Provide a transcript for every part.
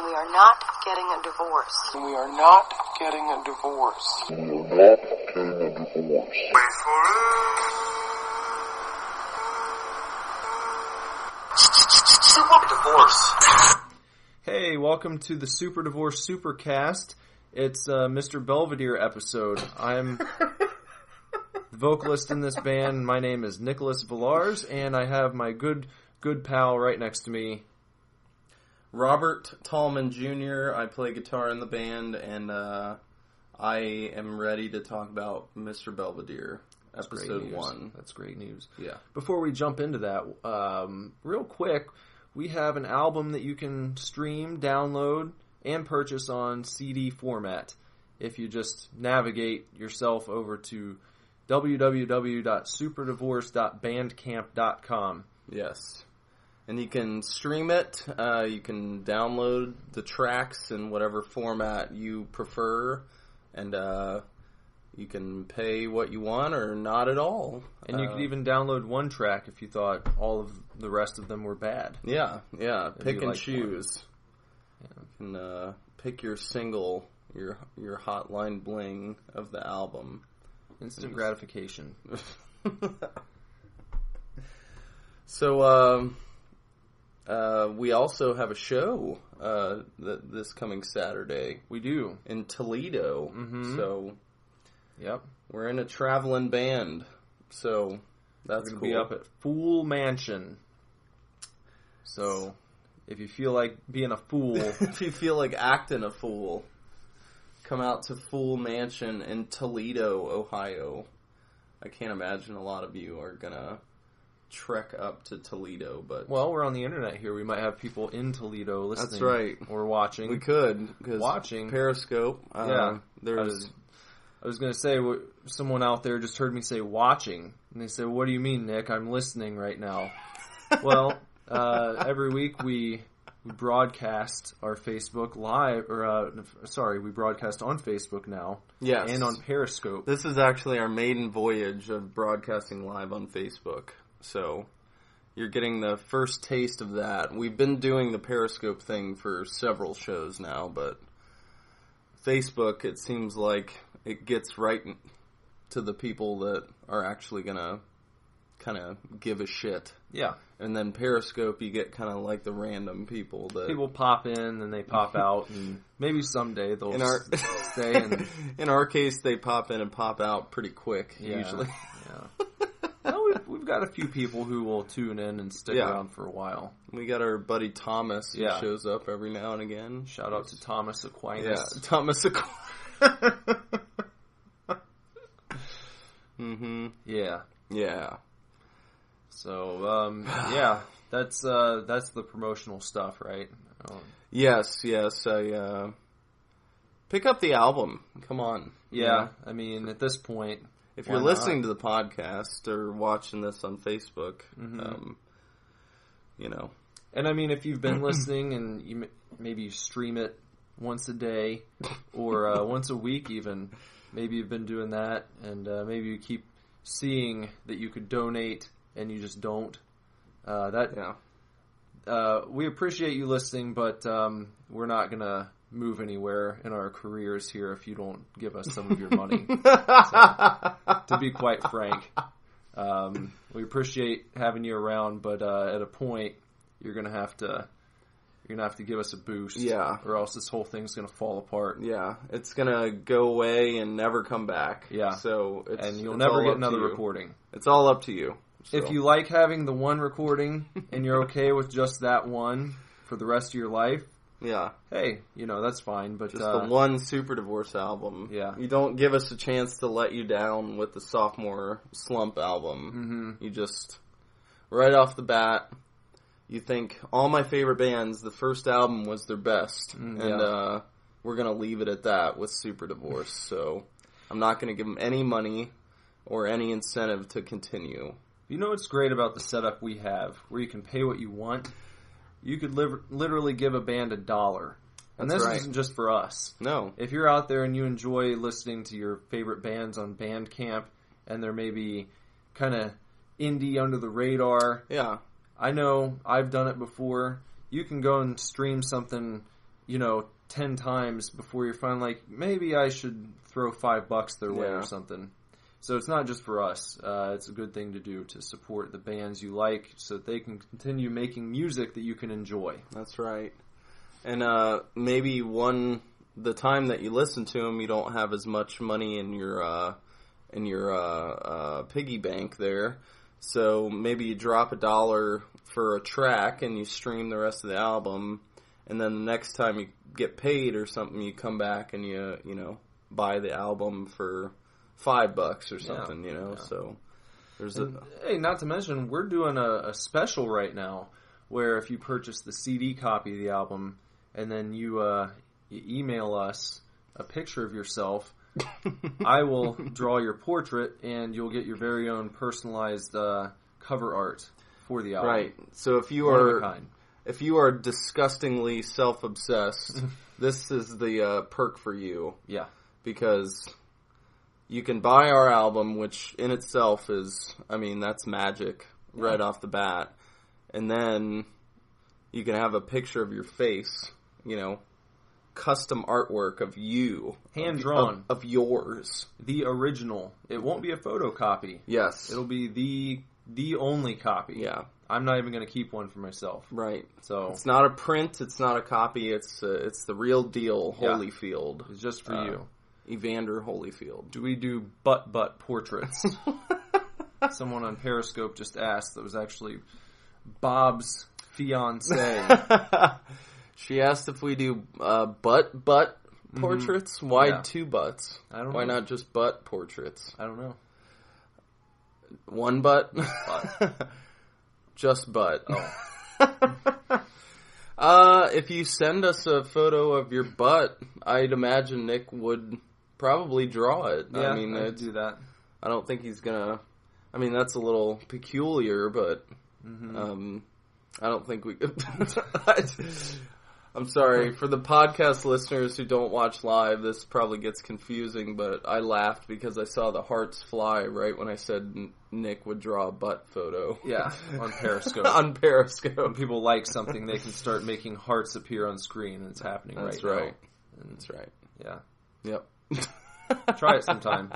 We are not getting a divorce. We are not getting a divorce. We are not getting a divorce. Wait for it. Superdivorce. Hey, welcome to the Superdivorce Supercast. It's Mr. Belvedere episode. I'm the vocalist in this band. My name is Nicholas Villars, and I have my good pal right next to me, Robert Tallman Jr. I play guitar in the band, and I am ready to talk about Mr. Belvedere, episode 1. That's great news. Yeah. Before we jump into that, real quick, we have an album that you can stream, download, and purchase on CD format. If you just navigate yourself over to www.superdivorce.bandcamp.com. Yes. And you can stream it, you can download the tracks in whatever format you prefer, and you can pay what you want or not at all. And you could even download one track if you thought all of the rest of them were bad. Yeah, pick and like choose. Yeah. You can pick your single, your hotline bling of the album. Instant gratification. So, we also have a show this coming Saturday. We do. In Toledo. Mm-hmm. So, yep. We're in a traveling band. So, that's cool. We're going to be up at Fool Mansion. So, if you feel like being a fool... if you feel like acting a fool, come out to Fool Mansion in Toledo, Ohio. I can't imagine a lot of you are going to trek up to Toledo, but... Well, we're on the internet here. We might have people in Toledo listening. That's right. Or watching. We could. Watching. Periscope. Yeah. There's... I was going to say, someone out there just heard me say watching. And they said, what do you mean, Nick? I'm listening right now. Well, every week we broadcast our Facebook live, we broadcast on Facebook now. Yes. And on Periscope. This is actually our maiden voyage of broadcasting live on Facebook. So, you're getting the first taste of that. We've been doing the Periscope thing for several shows now, but Facebook, it seems like it gets right to the people that are actually going to kind of give a shit. Yeah. And then Periscope, you get kind of like the random people that... People pop in and they pop out, and maybe someday they'll stay. And... In our case, they pop in and pop out pretty quick, usually. Yeah. Well, we've got a few people who will tune in and stick around for a while. We got our buddy Thomas who shows up every now and again. Shout out to Thomas Aquinas. Yeah, Thomas Aquinas. Mm-hmm. Yeah. Yeah. So, that's the promotional stuff, right? Yes. I pick up the album. Come on. Yeah. I mean, at this point, if you're listening to the podcast or watching this on Facebook, And I mean, if you've been listening and maybe you stream it once a day or once a week even, maybe you've been doing that, and maybe you keep seeing that you could donate and you just don't. We appreciate you listening, but we're not going to move anywhere in our careers here if you don't give us some of your money. So, to be quite frank, we appreciate having you around, but at a point you're gonna have to give us a boost, or else this whole thing's gonna fall apart. Yeah, it's gonna go away and never come back. Yeah, so and you'll never get another recording. It's all up to you. So. If you like having the one recording and you're okay with just that one for the rest of your life, hey, that's fine. But just the one Superdivorce album. Yeah, you don't give us a chance to let you down with the sophomore slump album. You just right off the bat, you think all my favorite bands, the first album was their best, and we're gonna leave it at that with Superdivorce. So I'm not gonna give them any money or any incentive to continue. You know what's great about the setup we have, where you can pay what you want? You could literally give a band $1. And this isn't just for us. No. If you're out there and you enjoy listening to your favorite bands on Bandcamp, and they're maybe kind of indie under the radar. Yeah. I know I've done it before. You can go and stream something, 10 times before you're finally like, maybe I should throw $5 their way Yeah. or something. So it's not just for us. It's a good thing to do to support the bands you like so that they can continue making music that you can enjoy. That's right. And maybe the time that you listen to them, you don't have as much money in your piggy bank there. So maybe you drop $1 for a track and you stream the rest of the album, and then the next time you get paid or something, you come back and you buy the album for $5 or something, Yeah. So there's Hey, not to mention, we're doing a special right now where if you purchase the CD copy of the album and then you email us a picture of yourself, I will draw your portrait and you'll get your very own personalized cover art for the album. right. So if you One of a are kind. if you are disgustingly self-obsessed, this is the perk for you, Yeah. because you can buy our album, which in itself is, that's magic right off the bat. And then you can have a picture of your face, custom artwork of you. Hand-drawn. Of yours. The original. It won't be a photocopy. Yes. It'll be the only copy. Yeah. I'm not even going to keep one for myself. Right. So It's not a print, it's not a copy, it's the real deal, Yeah. Holyfield. it's just for you. Evander Holyfield. Do we do butt portraits? Someone on Periscope just asked. That was actually Bob's fiance. She asked if we do butt portraits. Why Yeah. 2 butts? I don't Why know. not just butt portraits? I don't know. 1 butt? Butt. Just butt. Oh. If you send us a photo of your butt, I'd imagine Nick would probably draw it. Yeah, I I'd do that. I don't think he's gonna. That's a little peculiar, but I don't think we could. I'm sorry for the podcast listeners who don't watch live. This probably gets confusing, but I laughed because I saw the hearts fly right when I said Nick would draw a butt photo. Yeah, on Periscope. On When Periscope. people like something, they can start making hearts appear on screen, and it's happening That's right right. now. And, That's right. yeah. Yep. Try it sometime.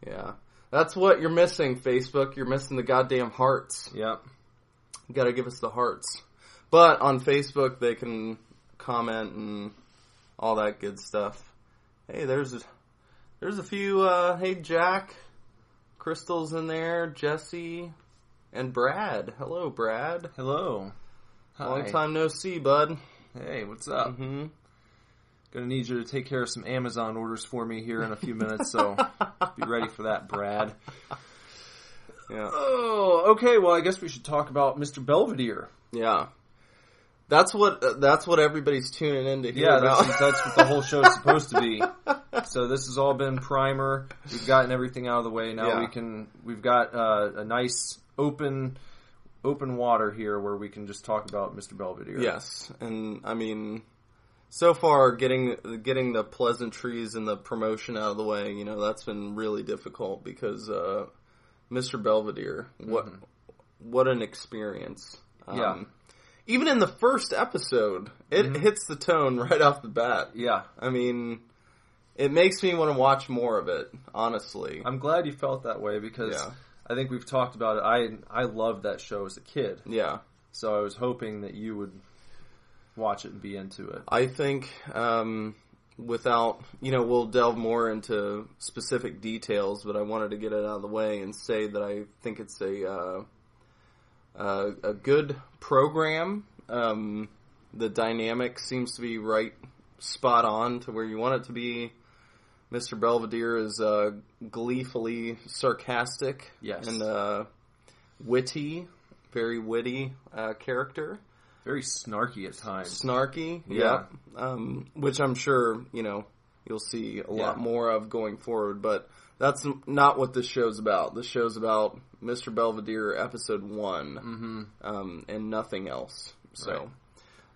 Yeah. That's what you're missing, Facebook. You're missing the goddamn hearts. Yep. You gotta give us the hearts. But on Facebook, they can comment and all that good stuff. Hey, there's a few, hey, Jack, Crystal's in there, Jesse, and Brad. Hello, Brad. Hello. Hi. Long time no see, bud. Hey, what's up? Mm-hmm. Gonna need you to take care of some Amazon orders for me here in a few minutes, so be ready for that, Brad. Yeah. Oh, okay. Well, I guess we should talk about Mr. Belvedere. Yeah. That's what everybody's tuning in to hear about. That's what the whole show's supposed to be. So this has all been primer. We've gotten everything out of the way. Now we've got a nice open water here where we can just talk about Mr. Belvedere. Yes, and so far getting the pleasantries and the promotion out of the way, that's been really difficult because Mr. Belvedere, what an experience. Yeah. Even in the first episode, it hits the tone right off the bat. Yeah. It makes me want to watch more of it, honestly. I'm glad you felt that way because I think we've talked about it. I loved that show as a kid. Yeah. So I was hoping that you would watch it and be into it. I think without, we'll delve more into specific details, but I wanted to get it out of the way and say that I think it's a good program. The dynamic seems to be right spot on to where you want it to be. Mr. Belvedere is gleefully sarcastic and witty, very witty character. Very snarky at times. Snarky, Yeah. Which I'm sure, you'll see a lot more of going forward, but that's not what this show's about. This show's about Mr. Belvedere episode 1, and nothing else. So,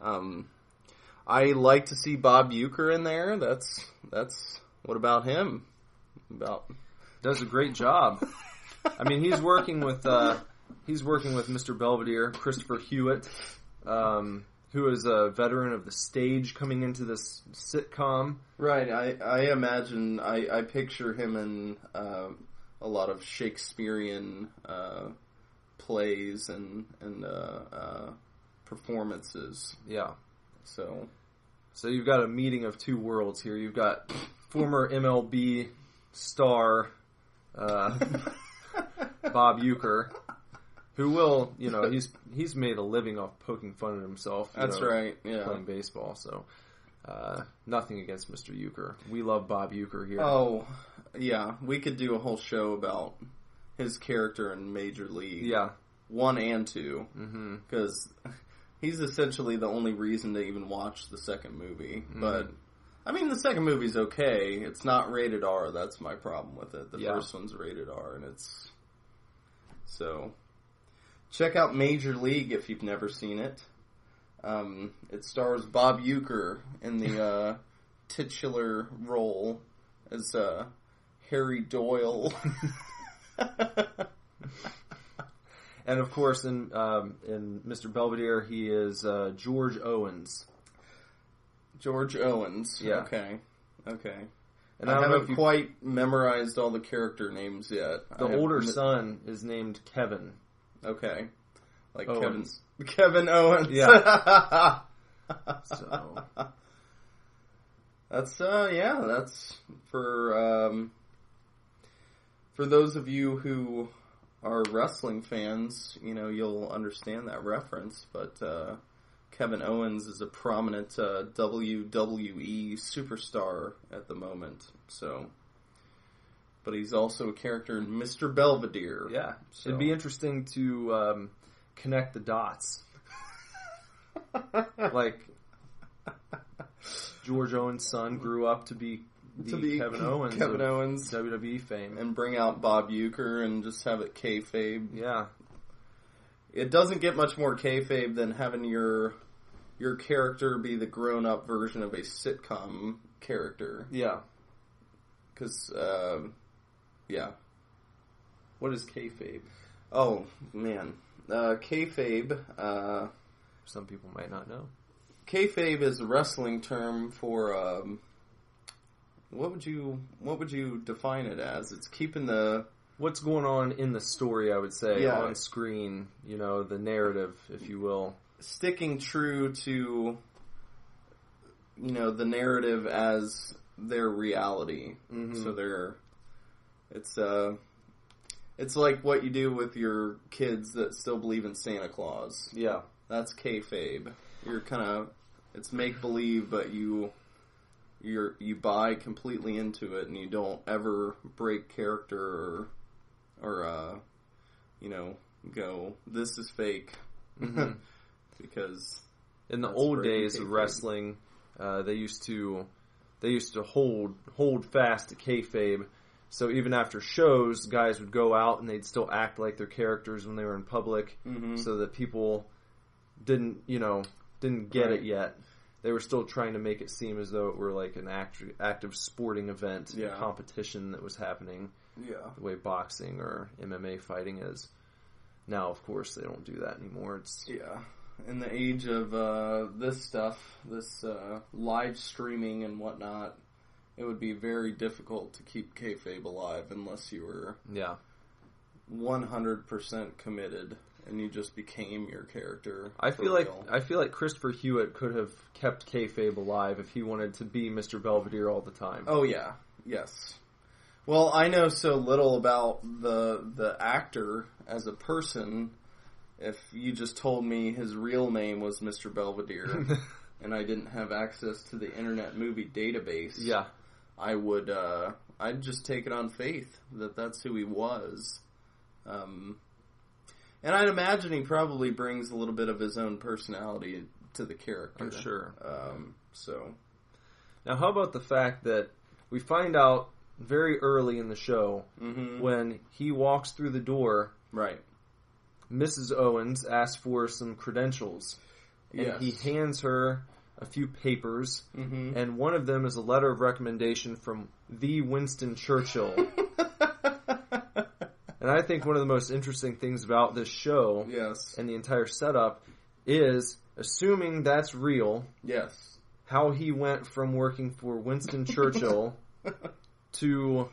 I like to see Bob Uecker in there. That's what about him? Does a great job. He's working with Mr. Belvedere, Christopher Hewitt, who is a veteran of the stage coming into this sitcom. Right. I imagine, I picture him in a lot of Shakespearean plays and performances. Yeah. So you've got a meeting of two worlds here. You've got former MLB star Bob Uecker, who will, he's made a living off poking fun at himself. That's right, yeah. Playing baseball, so nothing against Mr. Uecker. We love Bob Uecker here. Oh, yeah. We could do a whole show about his character in Major League. Yeah. 1 and 2. Because he's essentially the only reason to even watch the second movie. Mm-hmm. But, I mean, the second movie's okay. It's not rated R. That's my problem with it. The first one's rated R, and it's... So, check out Major League if you've never seen it. It stars Bob Uecker in the titular role as Harry Doyle. And of course, in Mr. Belvedere, he is George Owens. George Owens. Yeah. Okay. And I I haven't haven't quite memorized all the character names yet. The older son is named Kevin. Okay. Like Owens. Kevin Owens. Yeah. So that's that's for those of you who are wrestling fans, you'll understand that reference, but Kevin Owens is a prominent WWE superstar at the moment, so... But he's also a character in Mr. Belvedere. Yeah. So. It'd be interesting to connect the dots. Like, George Owens' son grew up to be Kevin Owens of WWE fame. And bring out Bob Uecker and just have it kayfabe. Yeah. It doesn't get much more kayfabe than having your character be the grown-up version of a sitcom character. Yeah. Because, yeah. What is kayfabe? Oh, man. Kayfabe, some people might not know. Kayfabe is a wrestling term for, what would you define it as? It's keeping the... What's going on in the story, I would say, on screen, the narrative, if you will. Sticking true to, the narrative as their reality. Mm-hmm. So it's like what you do with your kids that still believe in Santa Claus. Yeah. That's kayfabe. You're kind of, it's make-believe, but you buy completely into it and you don't ever break character or go, this is fake. Mm-hmm. Because in the old days of wrestling, they used to hold fast to kayfabe. So even after shows, guys would go out and they'd still act like their characters when they were in public, so that people didn't get it yet. They were still trying to make it seem as though it were like an active sporting event, a competition that was happening. Yeah, the way boxing or MMA fighting is. Now, of course, they don't do that anymore. In the age of this stuff, this live streaming and whatnot, it would be very difficult to keep kayfabe alive unless you were 100% committed and you just became your character. I feel like Christopher Hewitt could have kept kayfabe alive if he wanted to be Mr. Belvedere all the time. Oh yeah, yes. Well, I know so little about the actor as a person. If you just told me his real name was Mr. Belvedere and I didn't have access to the Internet Movie Database, I would, I'd just take it on faith that that's who he was. And I'd imagine he probably brings a little bit of his own personality to the character. I'm sure. So, now how about the fact that we find out very early in the show when he walks through the door, right? Mrs. Owens asks for some credentials, and he hands her a few papers, and one of them is a letter of recommendation from the Winston Churchill. And I think one of the most interesting things about this show and the entire setup is assuming that's real, Yes. how he went from working for Winston Churchill to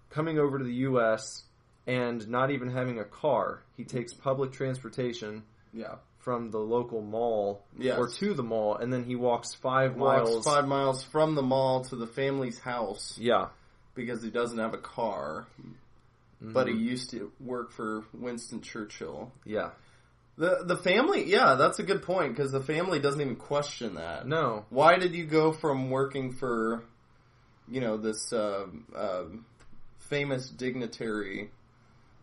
coming over to the U.S. and not even having a car. He takes public transportation from the local mall or to the mall, and then he walks 5 miles. Walks 5 miles from the mall to the family's house. Yeah. Because he doesn't have a car. Mm-hmm. But he used to work for Winston Churchill. Yeah. The family, that's a good point, because the family doesn't even question that. No. Why did you go from working for, this famous dignitary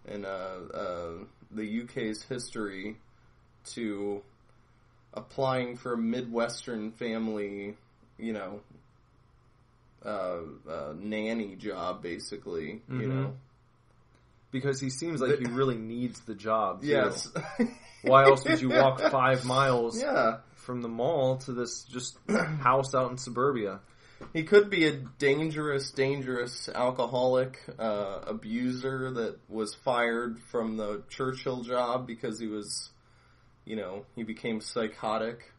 in the UK's history to applying for a Midwestern family, nanny job, basically, Because he seems like he really needs the job, too. Yes. Why else would you walk 5 miles Yeah. from the mall to this just house out in suburbia? He could be a dangerous alcoholic abuser that was fired from the Churchill job because he was, he became psychotic,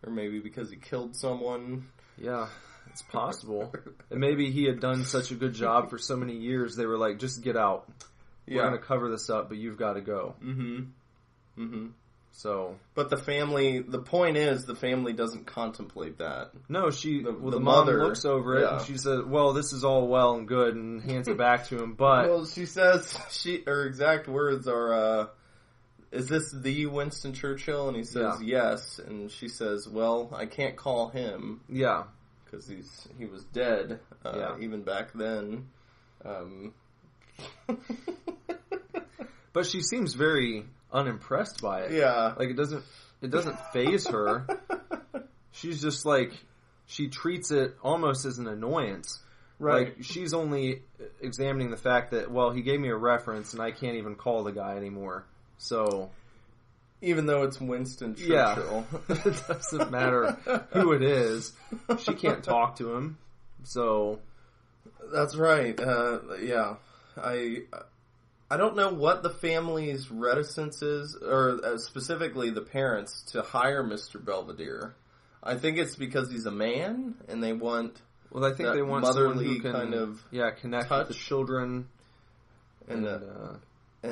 or maybe because he killed someone. Yeah, it's possible. And maybe he had done such a good job for so many years, they were like, just get out. We're going to cover this up, but you've got to go. Mm-hmm. Mm-hmm. So, but the point is, the family doesn't contemplate that. No, the mom looks over it and she says, well, this is all well and good, and hands it back to him, but... Well, she says, her exact words are, is this the Winston Churchill? And he says, yes. And she says, well, I can't call him. Yeah. Because he was dead, even back then. But she seems very unimpressed by it. Yeah. Like, it doesn't faze her. She's just like, she treats it almost as an annoyance. Right. Like, she's only examining the fact that, well, he gave me a reference and I can't even call the guy anymore. So... Even though it's Winston Churchill. Yeah. It doesn't matter who it is. She can't talk to him. So... That's right. Yeah. I don't know what the family's reticence is, or specifically the parents, to hire Mr. Belvedere. I think it's because he's a man, and they want I think they want motherly who can, kind of connect touch with the children. And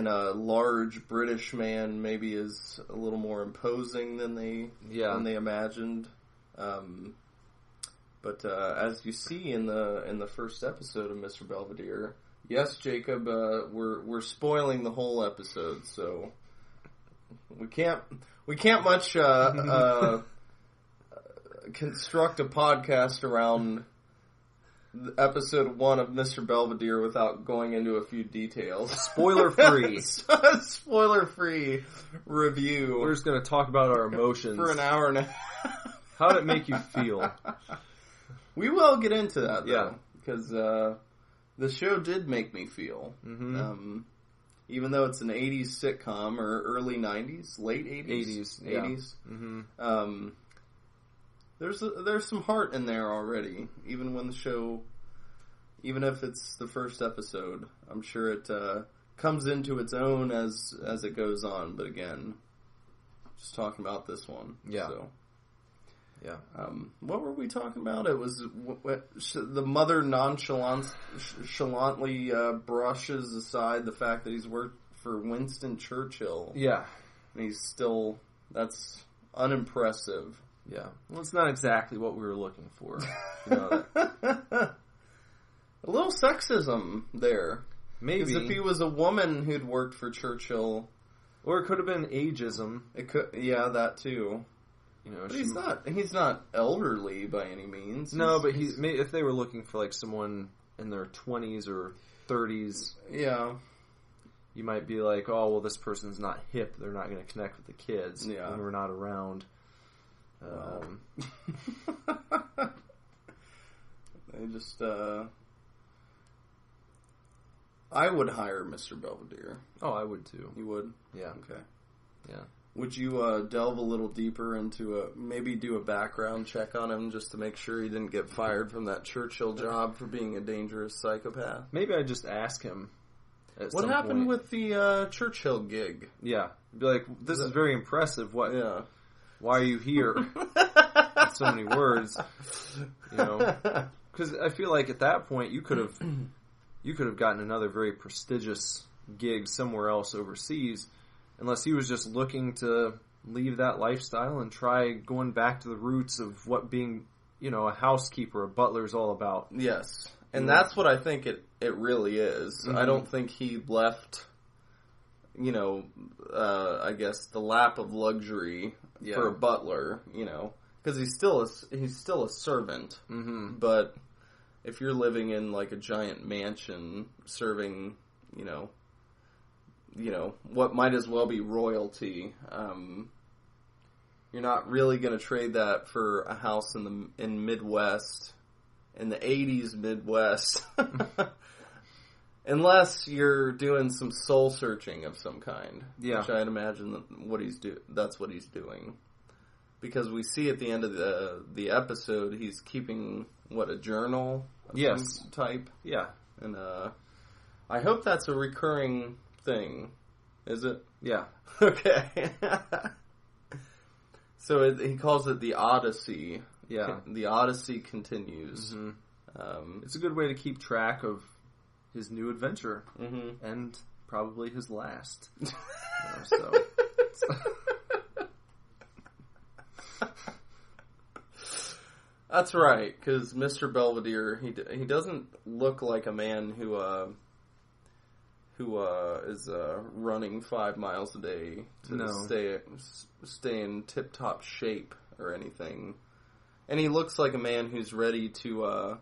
a large British man maybe is a little more imposing than they imagined. But as you see in the first episode of Mr. Belvedere. Yes, Jacob, we're spoiling the whole episode, so we can't much construct a podcast around episode 1 of Mr. Belvedere without going into a few details. Spoiler free. Spoiler free review. We're just going to talk about our emotions for an hour and a half. How did it make you feel? We will get into that, though, because the show did make me feel. Mm-hmm. Even though it's an 80s sitcom, or early 90s, late 80s. 80s. Mm-hmm. There's some heart in there already, even if it's the first episode. I'm sure it comes into its own as it goes on, but again, just talking about this one. Yeah. So. Yeah. What were we talking about? It was the mother nonchalantly brushes aside the fact that he's worked for Winston Churchill. Yeah. And that's unimpressive. Yeah. Well, it's not exactly what we were looking for. A little sexism there. Maybe. Because if he was a woman who'd worked for Churchill... Or it could have been ageism. It could, that too. But he's not elderly by any means. No, but if they were looking for like someone in their 20s or 30s, you might be like, oh, well, this person's not hip. They're not going to connect with the kids when we're not around. They just, I would hire Mr. Belvedere. Oh, I would too. You would? Yeah. Okay. Yeah. Would you delve a little deeper into maybe do a background check on him just to make sure he didn't get fired from that Churchill job for being a dangerous psychopath? Maybe I'd just ask him. What happened with the Churchill gig? Yeah. Be like, this is very impressive. What why are you here? In so many words, you know, because I feel like at that point you could have gotten another very prestigious gig somewhere else overseas, unless he was just looking to leave that lifestyle and try going back to the roots of what being, you know, a housekeeper, a butler is all about. Yes. And that's what I think it really is. I don't think he left, you know, I guess the lap of luxury for a butler, you know, because he's still a servant. Mm-hmm. But if you're living in like a giant mansion serving, you know, what might as well be royalty, you're not really going to trade that for a house in Midwest, in the 80s Midwest, unless you're doing some soul searching of some kind. Yeah. Which I'd imagine that's what he's doing. Because we see at the end of the episode, he's keeping, a journal of some type? Yeah. And I hope that's a recurring thing. Is it? Yeah. Okay. So he calls it the Odyssey. Yeah. The Odyssey continues. Mm-hmm. It's a good way to keep track of his new adventure. Mm-hmm. And probably his last. That's right, because Mr. Belvedere, he doesn't look like a man who is running 5 miles a day to stay in tip-top shape or anything. And he looks like a man who's ready to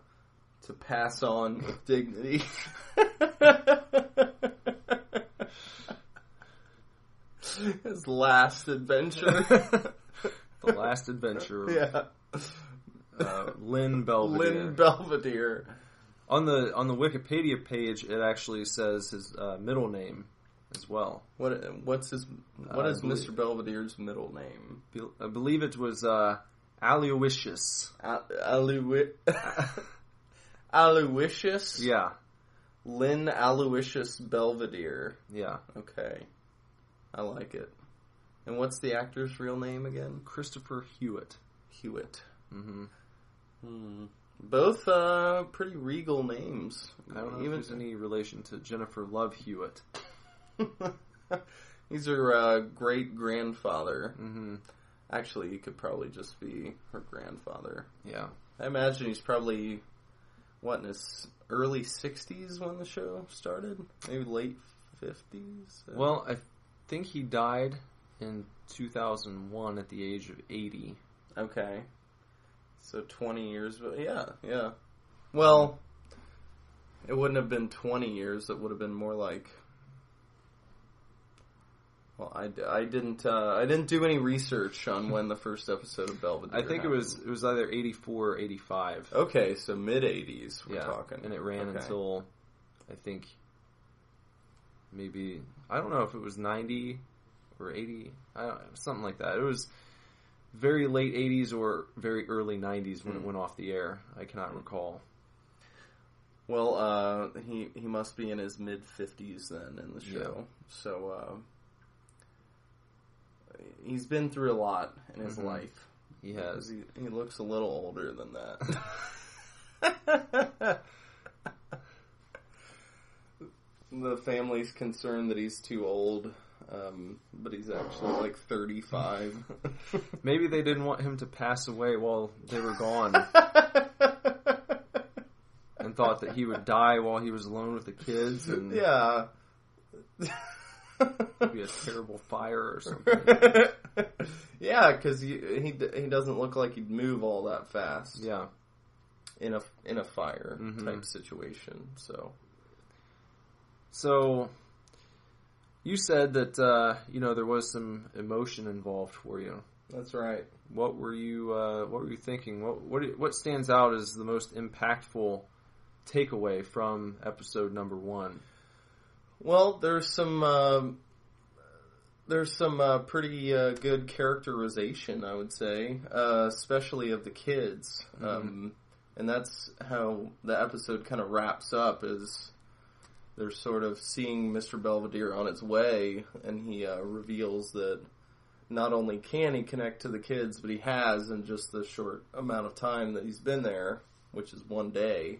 pass on with dignity. His last adventure. The last adventure. Yeah. Lynn Belvedere. Lynn Belvedere. On the Wikipedia page, it actually says his middle name as well. What is Mr. Belvedere's middle name? I believe it was Aloysius. Aloysius? Yeah. Lynn Aloysius Belvedere. Yeah. Okay. I like it. And what's the actor's real name again? Christopher Hewitt. Mm-hmm. Both pretty regal names. I don't know if there's any relation to Jennifer Love Hewitt. He's her great-grandfather. Mm-hmm. Actually, he could probably just be her grandfather. Yeah. I imagine he's probably, in his early 60s when the show started? Maybe late 50s? Well, I think he died in 2001 at the age of 80. Okay. So 20 years, yeah. Well, it wouldn't have been 20 years. It would have been more like. Well, I didn't do any research on when the first episode of Belvedere. I think happened. it was either 84 or 85. Okay, so mid 80s. We're talking, and it ran until I think maybe I don't know if it was 90 or 80. Something like that. It was very late 80s or very early 90s when it went off the air. I cannot recall. Well, he must be in his mid 50s then in the show. Yeah. So he's been through a lot in his life. He has. He looks a little older than that. The family's concerned that he's too old. But he's actually like 35. Maybe they didn't want him to pass away while they were gone. And thought that he would die while he was alone with the kids. And yeah. Maybe a terrible fire or something. Yeah, because he doesn't look like he'd move all that fast. Yeah. In a fire type situation. So you said that there was some emotion involved for you. That's right. What were you thinking? What stands out as the most impactful takeaway from episode number 1? Well, there's some pretty good characterization, I would say, especially of the kids, and that's how the episode kind of wraps up. Is they're sort of seeing Mr. Belvedere on its way, and he reveals that not only can he connect to the kids, but he has in just the short amount of time that he's been there, which is one day.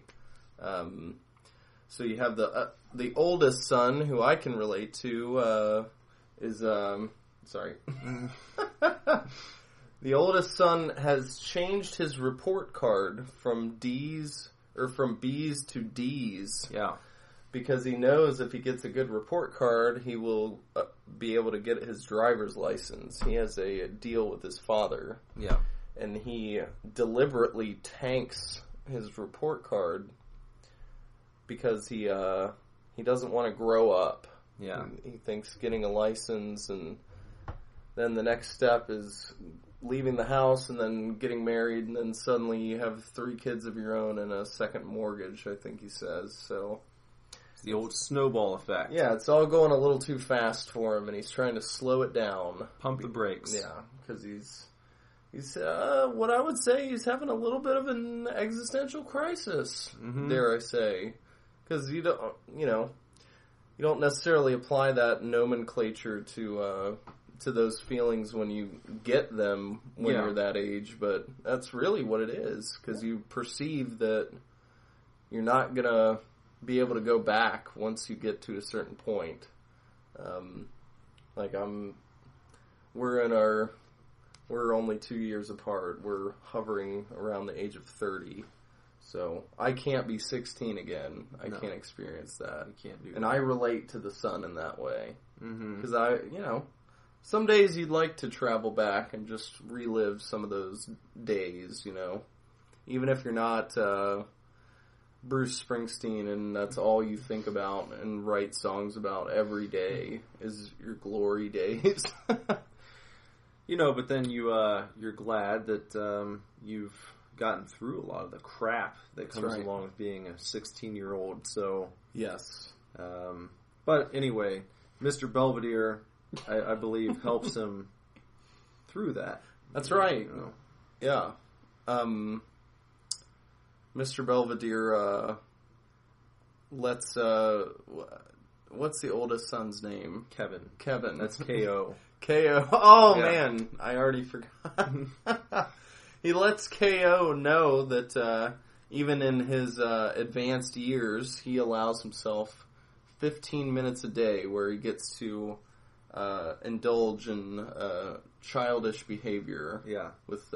So you have the oldest son, who I can relate to, is sorry. The oldest son has changed his report card from B's to D's. Yeah. Because he knows if he gets a good report card, he will be able to get his driver's license. He has a deal with his father. Yeah. And he deliberately tanks his report card because he doesn't want to grow up. Yeah. He thinks getting a license, and then the next step is leaving the house and then getting married, and then suddenly you have 3 kids of your own and a second mortgage, I think he says. So It's the old snowball effect. yeah, it's all going a little too fast for him, and he's trying to slow it down. Pump the brakes. Yeah, because he's what I would say, he's having a little bit of an existential crisis, dare I say. Because you don't necessarily apply that nomenclature to those feelings when you get them when you're that age, but that's really what it is, because you perceive that you're not going to be able to go back once you get to a certain point. We're only 2 years apart. We're hovering around the age of 30. So I can't be 16 again. I can't experience that. You can't do that. And I relate to the son in that way. Because some days you'd like to travel back and just relive some of those days, Even if you're not Bruce Springsteen and that's all you think about and write songs about every day is your glory days. But then you're glad that you've gotten through a lot of the crap that comes along with being a 16-year-old. So yes. But anyway, Mr. Belvedere, I believe, helps him through that. That's right. Yeah. Mr. Belvedere lets what's the oldest son's name? Kevin. That's K.O. K.O. Oh, yeah. Man. I already forgot. He lets K.O. know that even in his advanced years, he allows himself 15 minutes a day where he gets to indulge in childish behavior with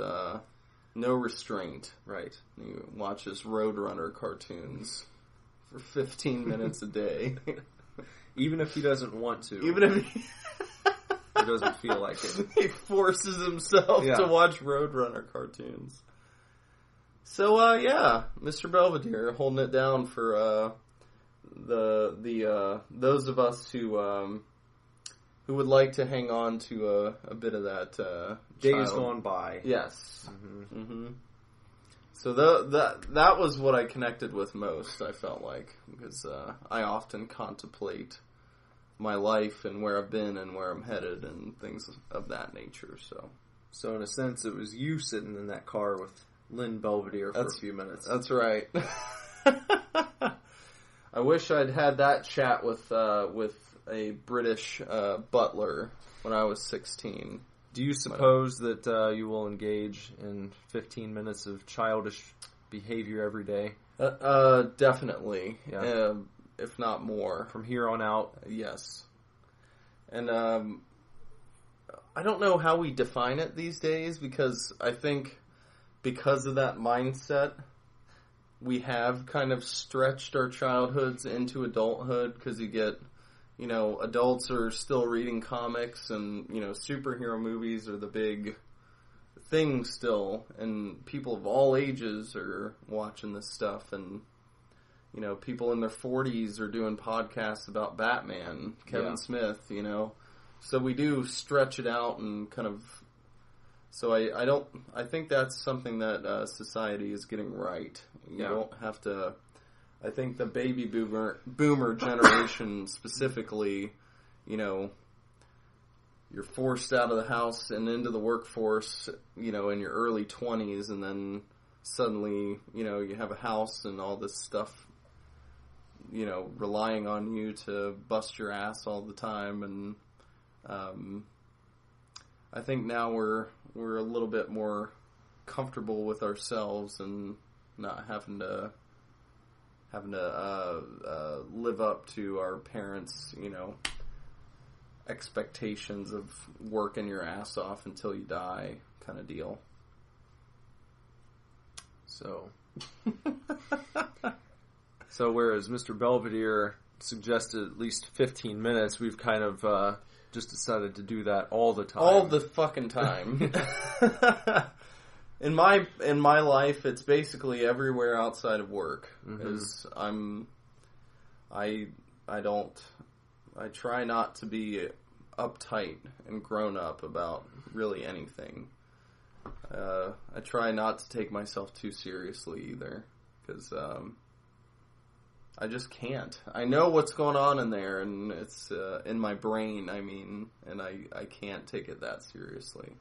no restraint. Right. He watches Roadrunner cartoons for 15 minutes a day. Even if he doesn't want to. Even if he doesn't feel like it. He forces himself to watch Roadrunner cartoons. So, Mr. Belvedere holding it down for those of us who would like to hang on to a bit of that days gone by. Yes. So that was what I connected with most, I felt like, because I often contemplate my life and where I've been and where I'm headed and things of that nature. So in a sense, it was you sitting in that car with Lynn Belvedere for a few minutes. That's right. I wish I'd had that chat with a British butler when I was 16. Do you suppose that you will engage in 15 minutes of childish behavior every day? Definitely. Yeah. If not more. From here on out? Yes. And I don't know how we define it these days, because I think because of that mindset, we have kind of stretched our childhoods into adulthood, because you get, adults are still reading comics and, superhero movies are the big thing still, and people of all ages are watching this stuff, and people in their 40s are doing podcasts about Batman, Kevin Smith, So we do stretch it out and kind of... So I think that's something that society is getting right. You don't have to... I think the baby boomer generation specifically, you're forced out of the house and into the workforce, in your early 20s, and then suddenly, you have a house and all this stuff, relying on you to bust your ass all the time. And I think now we're a little bit more comfortable with ourselves and not having to live up to our parents, expectations of working your ass off until you die kind of deal. So whereas Mr. Belvedere suggested at least 15 minutes, we've kind of just decided to do that all the time. All the fucking time. In my life, it's basically everywhere outside of work. Is I try not to be uptight and grown up about really anything. I try not to take myself too seriously either, because I just can't. I know what's going on in there, and it's in my brain, and I can't take it that seriously.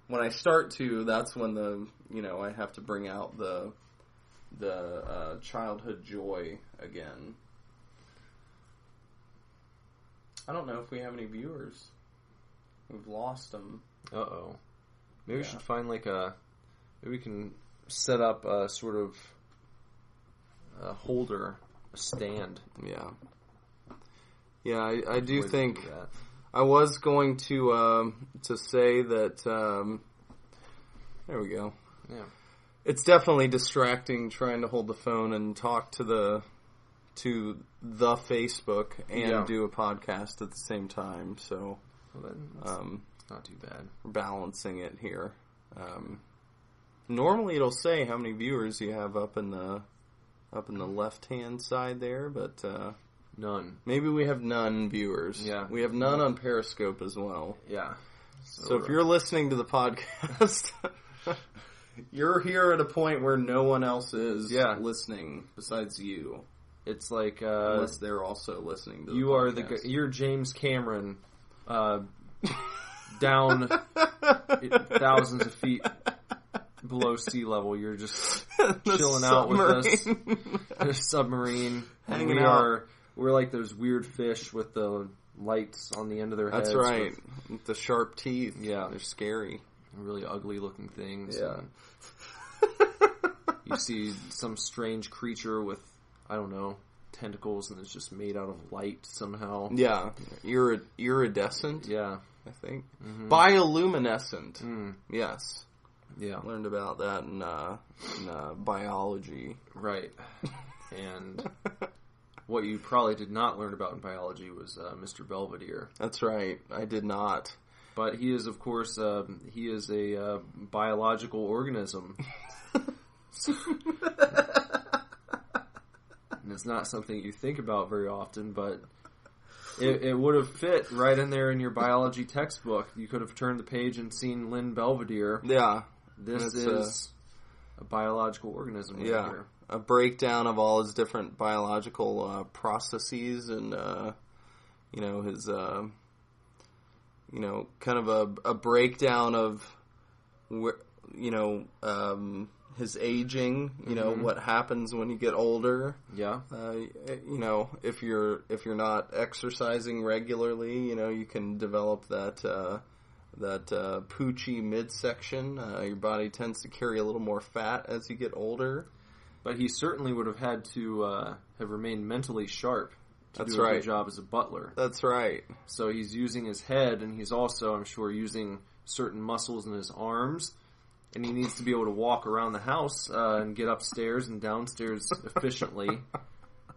When I start to, that's when I have to bring out the childhood joy again. I don't know if we have any viewers. We've lost them. Uh-oh. Maybe we should find maybe we can set up a sort of a holder, a stand. Yeah. Yeah, I do think I was going to say that there we go. Yeah. It's definitely distracting trying to hold the phone and talk to the Facebook and do a podcast at the same time. So, it's not too bad. We're balancing it here. Normally, it'll say how many viewers you have up in the left hand side there, but none. Maybe we have none viewers. Yeah, we have none on Periscope as well. Yeah. So if you're listening to the podcast. You're here at a point where no one else is listening besides you. It's like unless they're also listening to the podcast. You're James Cameron, down thousands of feet below sea level. You're just chilling out with us in a submarine, hanging out. We're like those weird fish with the lights on the end of their heads. That's right, with the sharp teeth. Yeah, they're scary. Really ugly looking things. Yeah. You see some strange creature with, I don't know, tentacles, and it's just made out of light somehow. Yeah. Iridescent? Yeah. I think. Mm-hmm. Bioluminescent. Mm. Yes. Yeah. Learned about that in biology. Right. And what you probably did not learn about in biology was Mr. Belvedere. That's right. I did not. But he is, of course, a biological organism. And it's not something you think about very often, but it would have fit right in there in your biology textbook. You could have turned the page and seen Lynn Belvedere. Yeah. This is a biological organism right here. A breakdown of all his different biological processes and, his... kind of a breakdown of, his aging. What happens when you get older. Yeah. If you're not exercising regularly, you can develop that poochy midsection. Your body tends to carry a little more fat as you get older. But he certainly would have had to have remained mentally sharp. That's do a right. good job as a butler. That's right. So he's using his head, and he's also, I'm sure, using certain muscles in his arms, and he needs to be able to walk around the house and get upstairs and downstairs efficiently,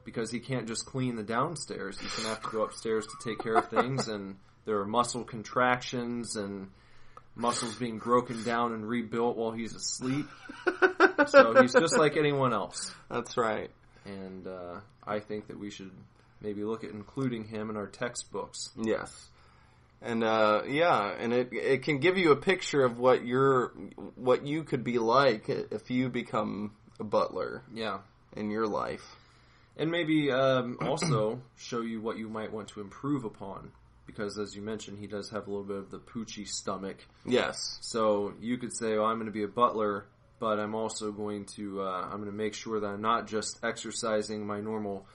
because he can't just clean the downstairs. He's going to have to go upstairs to take care of things, and there are muscle contractions and muscles being broken down and rebuilt while he's asleep. So he's just like anyone else. That's right. And I think that we should maybe look at including him in our textbooks. Yes. And and it can give you a picture of what you could be like if you become a butler. Yeah. In your life. And maybe also show you what you might want to improve upon. Because as you mentioned, he does have a little bit of the poochy stomach. Yes. So you could say, I'm going to be a butler, but I'm also going to I'm going to make sure that I'm not just exercising my normal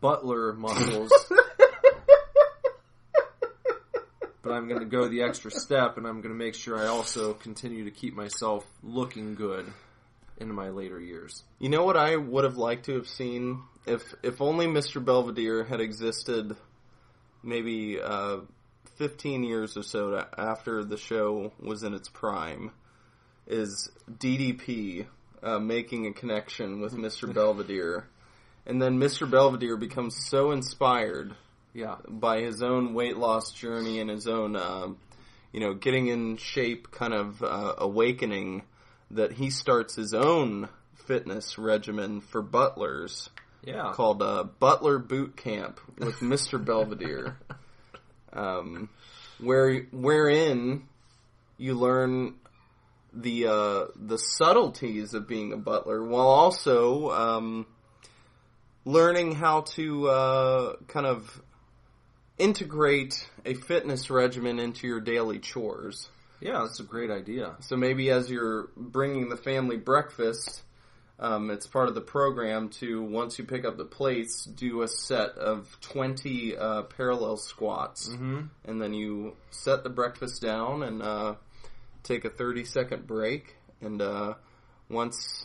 butler muscles, but I'm going to go the extra step, and I'm going to make sure I also continue to keep myself looking good into my later years. You know what I would have liked to have seen? If only Mr. Belvedere had existed maybe 15 years or so after the show was in its prime, is DDP making a connection with Mr. Belvedere. And then Mr. Belvedere becomes so inspired by his own weight loss journey and his own, getting in shape kind of awakening, that he starts his own fitness regimen for butlers called Butler Boot Camp with Mr. Belvedere, wherein you learn the subtleties of being a butler while also learning how to kind of integrate a fitness regimen into your daily chores. Yeah, that's a great idea. So maybe as you're bringing the family breakfast, it's part of the program to, once you pick up the plates, do a set of 20 parallel squats. Mm-hmm. And then you set the breakfast down and take a 30-second break. And once,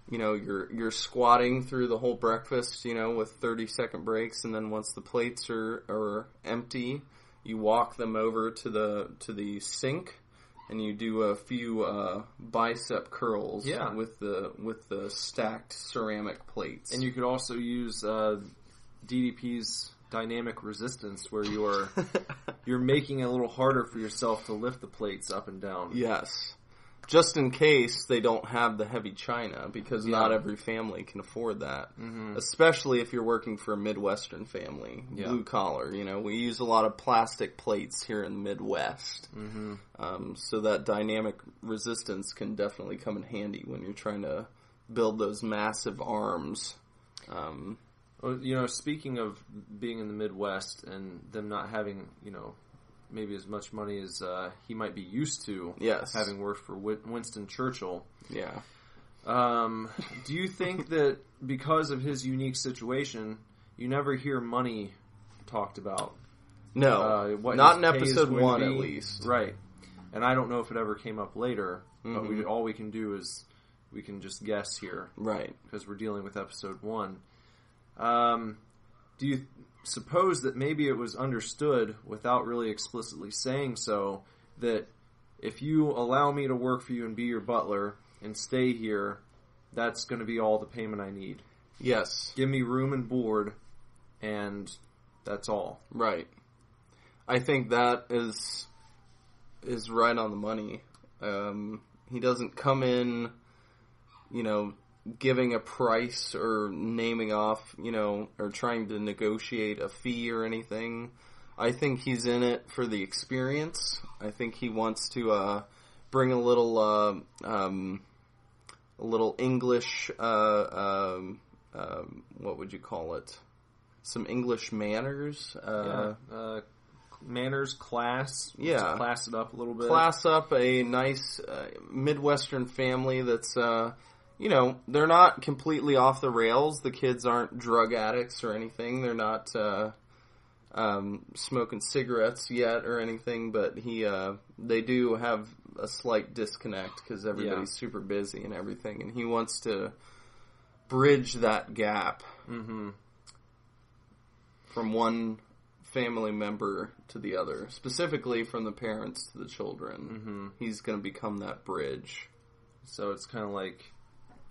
you're squatting through the whole breakfast, with 30-second breaks. And then once the plates are empty, you walk them over to the sink, and you do a few bicep curls with the stacked ceramic plates. And you could also use DDP's dynamic resistance, where you're making it a little harder for yourself to lift the plates up and down. Yes. Just in case they don't have the heavy china, because not every family can afford that. Mm-hmm. Especially if you're working for a Midwestern family, blue collar. We use a lot of plastic plates here in the Midwest. Mm-hmm. So that dynamic resistance can definitely come in handy when you're trying to build those massive arms. Well, speaking of being in the Midwest and them not having, maybe as much money as he might be used to, having worked for Winston Churchill. Yeah. Do you think that because of his unique situation, you never hear money talked about? No, not in episode 1 at least. Right. And I don't know if it ever came up later, but all we can do is we can just guess here. Right. Because we're dealing with episode 1. Do you suppose that maybe it was understood, without really explicitly saying so, that if you allow me to work for you and be your butler and stay here, that's going to be all the payment I need? Yes. Give me room and board, and that's all. Right. I think that is right on the money. He doesn't come in, giving a price or naming off, or trying to negotiate a fee or anything. I think he's in it for the experience. I think he wants to bring a little English, what would you call it? Some English manners. Manners, class. Yeah. Let's class it up a little bit. Class up a nice Midwestern family that's... they're not completely off the rails. The kids aren't drug addicts or anything. They're not smoking cigarettes yet or anything, but they do have a slight disconnect because everybody's super busy and everything, and he wants to bridge that gap from one family member to the other, specifically from the parents to the children. Mm-hmm. He's going to become that bridge. So it's kind of like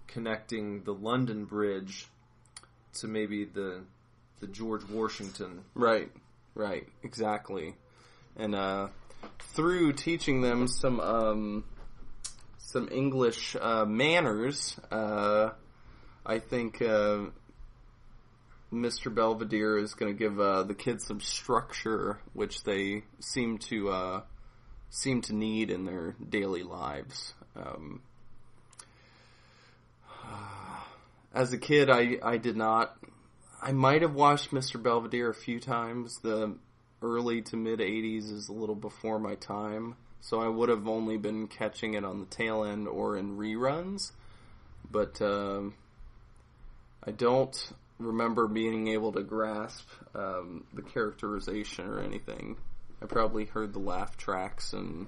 connecting the London Bridge to maybe the George Washington. Right, exactly. And through teaching them some English manners, I think Mr. Belvedere is going to give the kids some structure, which they seem to need in their daily lives. As a kid, I did not... I might have watched Mr. Belvedere a few times. The early to mid-'80s is a little before my time, so I would have only been catching it on the tail end or in reruns. But I don't remember being able to grasp the characterization or anything I probably heard the laugh tracks and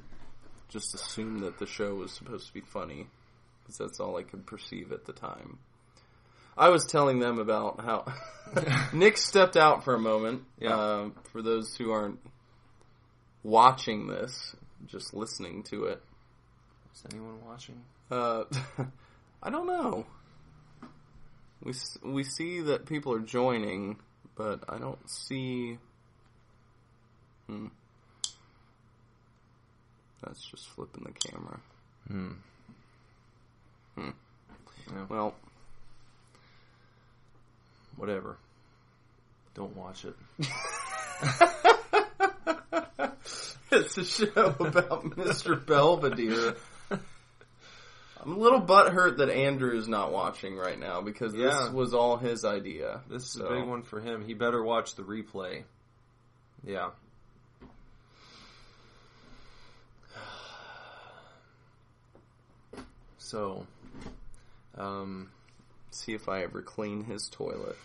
just assumed that the show was supposed to be funny, because that's all I could perceive at the time. I was telling them about how Nick stepped out for a moment. Yeah. For those who aren't watching this, just listening to it. Is anyone watching? I don't know. We see that people are joining, but I don't see... That's just flipping the camera. Yeah. Well... Whatever. Don't watch it. It's a show about Mr. Belvedere. I'm a little butthurt that Andrew is not watching right now, because this was all his idea. This is a big one for him. He better watch the replay. Yeah. So, see if I ever clean his toilet.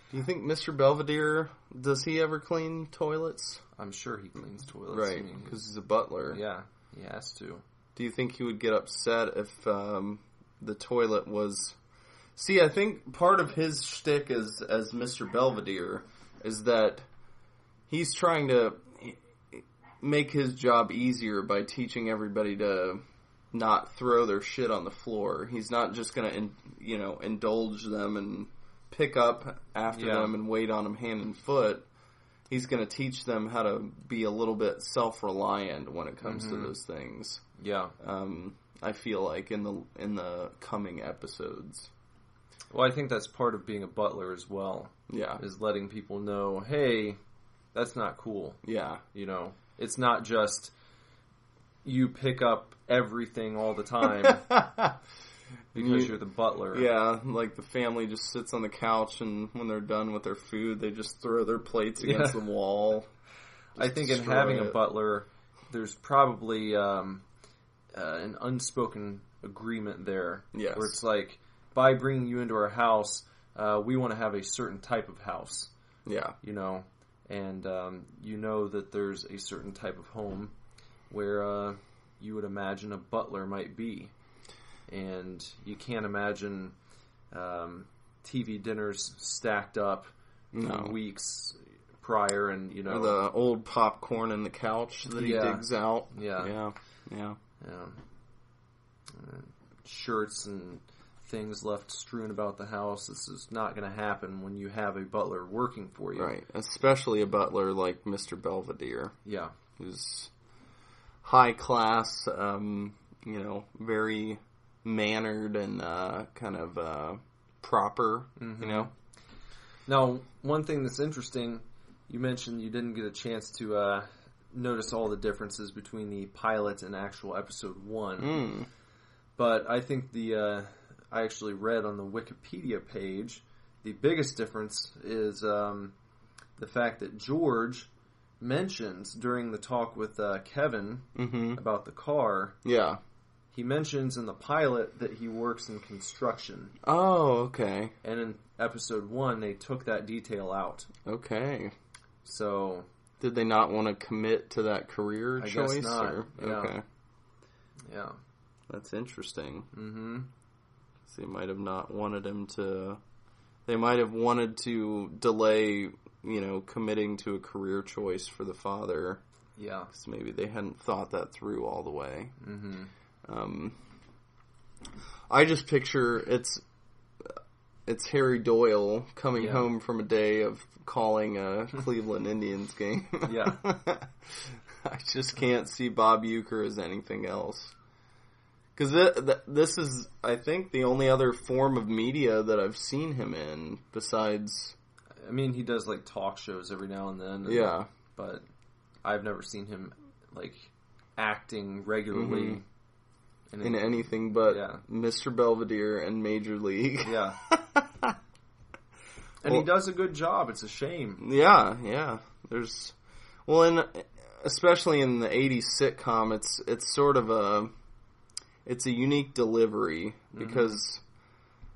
Do you think Mr. Belvedere, does he ever clean toilets? I'm sure he cleans toilets. Right, because he's a butler. Yeah, he has to. Do you think he would get upset if the toilet was... See, I think part of his shtick as Mr. Belvedere is that he's trying to make his job easier by teaching everybody to not throw their shit on the floor. He's not just going to, indulge them and pick up after them and wait on them hand and foot. He's going to teach them how to be a little bit self-reliant when it comes to those things. Yeah. I feel like in the coming episodes. Well, I think that's part of being a butler as well. Yeah. Is letting people know, hey, that's not cool. Yeah. It's not just you pick up everything all the time because you're the butler. Yeah, like the family just sits on the couch, and when they're done with their food, they just throw their plates against the wall. I think in having a butler, there's probably an unspoken agreement there. Yes. Where it's like, by bringing you into our house, we want to have a certain type of house. Yeah. And that there's a certain type of home where you would imagine a butler might be. And you can't imagine TV dinners stacked up from weeks prior, and or the old popcorn in the couch that he digs out. Yeah. Yeah. Shirts and things left strewn about the house. This is not going to happen when you have a butler working for you. Right. Especially a butler like Mr. Belvedere. Yeah. Who's high class, very mannered and kind of proper, Now, one thing that's interesting, you mentioned you didn't get a chance to notice all the differences between the pilot and actual episode 1. But I think I actually read on the Wikipedia page, the biggest difference is the fact that George mentions during the talk with Kevin about the car. Yeah. He mentions in the pilot that he works in construction. Oh, okay. And in episode 1, they took that detail out. Okay. So... Did they not want to commit to that career choice? Guess not. Or? Yeah. Okay. Yeah. That's interesting. Mm-hmm. So they might have not wanted him to... They might have wanted to delay, committing to a career choice for the father. Yeah. Because maybe they hadn't thought that through all the way. Mm-hmm. I just picture it's Harry Doyle coming home from a day of calling a Cleveland Indians game. Yeah. I just can't see Bob Uecker as anything else. Because this is, I think, the only other form of media that I've seen him in besides... I mean, he does, talk shows every now and then. Yeah. But I've never seen him, acting regularly in anything but Mr. Belvedere and Major League. Yeah. And he does a good job. It's a shame. Yeah. There's... Well, especially in the 80s sitcom, it's sort of it's a unique delivery because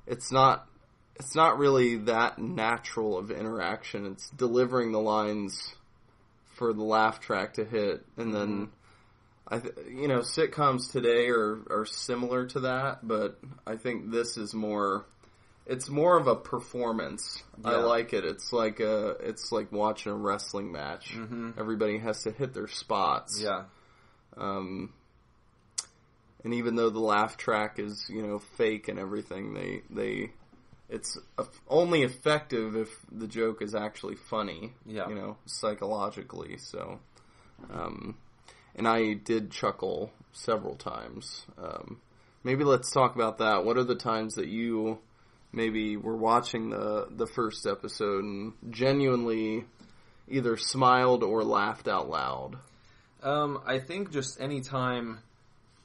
it's not really that natural of interaction. It's delivering the lines for the laugh track to hit, and then sitcoms today are similar to that, but I think this is more. It's more of a performance. Yeah. I like it. It's like watching a wrestling match. Mm-hmm. Everybody has to hit their spots. Yeah. And even though the laugh track is fake and everything, it's only effective if the joke is actually funny. Yeah. Psychologically. So, and I did chuckle several times. Maybe let's talk about that. What are the times that you maybe were watching the first episode and genuinely either smiled or laughed out loud? I think just anytime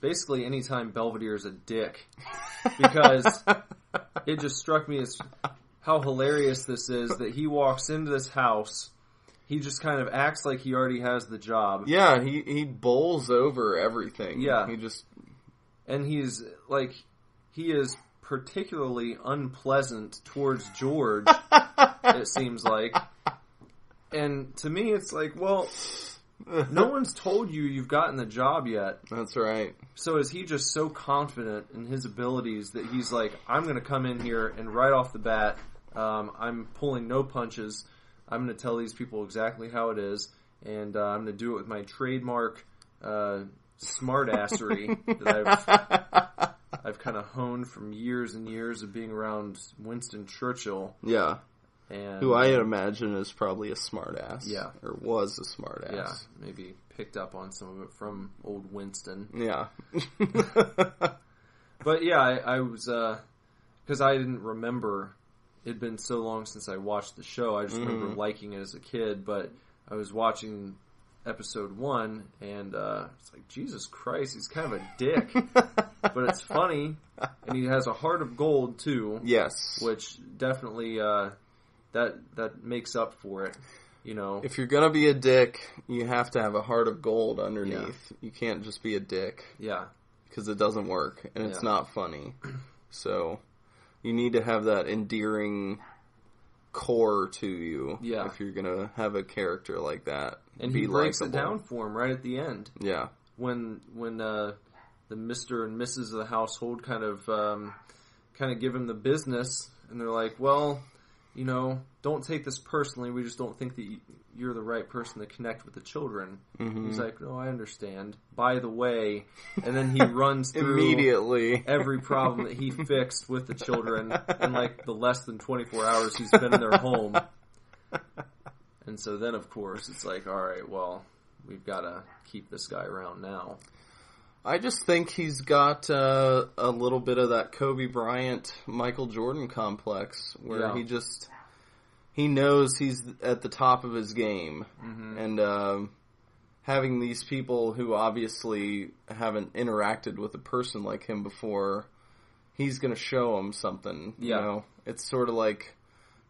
Belvedere is a dick. Because it just struck me as how hilarious this is that he walks into this house, he just kind of acts like he already has the job. Yeah, he bowls over everything. Yeah. And he is particularly unpleasant towards George, it seems like. And to me, it's like, well, no one's told you've gotten the job yet. That's right. So is he just so confident in his abilities that he's like, I'm going to come in here and right off the bat, I'm pulling no punches. I'm going to tell these people exactly how it is, and I'm going to do it with my trademark smartassery that I've kind of honed from years and years of being around Winston Churchill. Yeah. And who I imagine is probably a smartass. Yeah. Or was a smartass. Yeah. Maybe picked up on some of it from old Winston. Yeah. But yeah, I was, because I didn't remember, it'd been so long since I watched the show, I just remember liking it as a kid, but I was watching episode 1, and it's like, Jesus Christ, he's kind of a dick. But it's funny, and he has a heart of gold, too. Yes. Which definitely, that makes up for it, If you're gonna be a dick, you have to have a heart of gold underneath. Yeah. You can't just be a dick. Yeah. Because it doesn't work, and it's not funny. So, you need to have that endearing core to you if you're gonna have a character like that. And he breaks it down for him right at the end. Yeah. When the Mr. and Mrs. of the household kind of give him the business, and they're like, well, don't take this personally. We just don't think that you're the right person to connect with the children. Mm-hmm. He's like, no, I understand. By the way, and then he runs through immediately every problem that he fixed with the children in the less than 24 hours he's been in their home. And so then, of course, it's like, all right, well, we've got to keep this guy around now. I just think he's got a little bit of that Kobe Bryant, Michael Jordan complex, where he knows he's at the top of his game. Mm-hmm. And having these people who obviously haven't interacted with a person like him before, he's going to show them something. Yeah. It's sort of like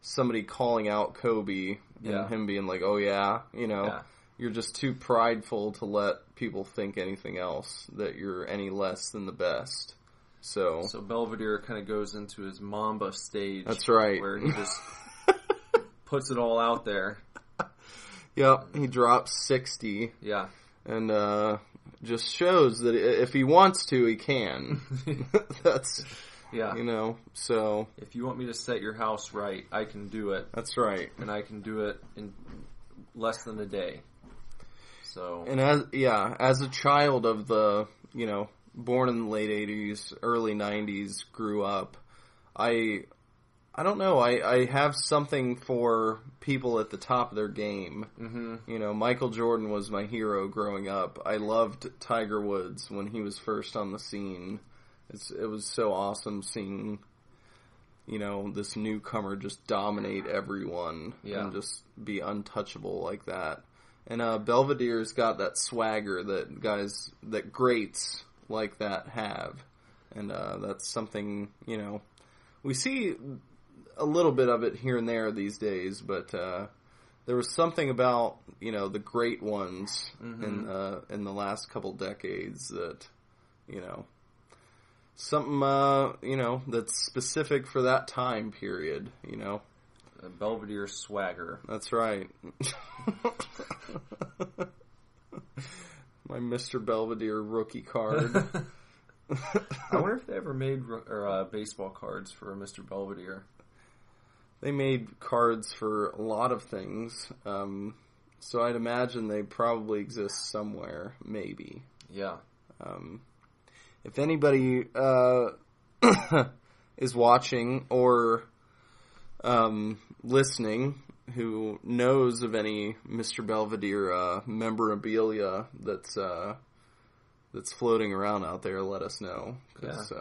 somebody calling out Kobe and him being like, oh yeah, You're just too prideful to let people think anything else, that you're any less than the best. So Belvedere kind of goes into his Mamba stage. That's right. Where he just puts it all out there. Yep, he drops 60. Yeah. And just shows that if he wants to, he can. That's, so. If you want me to set your house right, I can do it. That's right. And I can do it in less than a day. So. And as a child of the, born in the late 80s, early 90s, grew up, I don't know, I have something for people at the top of their game. Mm-hmm. Michael Jordan was my hero growing up. I loved Tiger Woods when he was first on the scene. It was so awesome seeing, this newcomer just dominate everyone and just be untouchable like that. And Belvedere's got that swagger that greats like that have. And that's something, we see a little bit of it here and there these days, but there was something about, the great ones in the last couple decades that, something, that's specific for that time period, A Belvedere swagger. That's right. My Mr. Belvedere rookie card. I wonder if they ever made baseball cards for Mr. Belvedere. They made cards for a lot of things, so I'd imagine they probably exist somewhere, maybe. Yeah. If anybody is watching or listening who knows of any Mr. Belvedere memorabilia that's floating around out there, let us know, because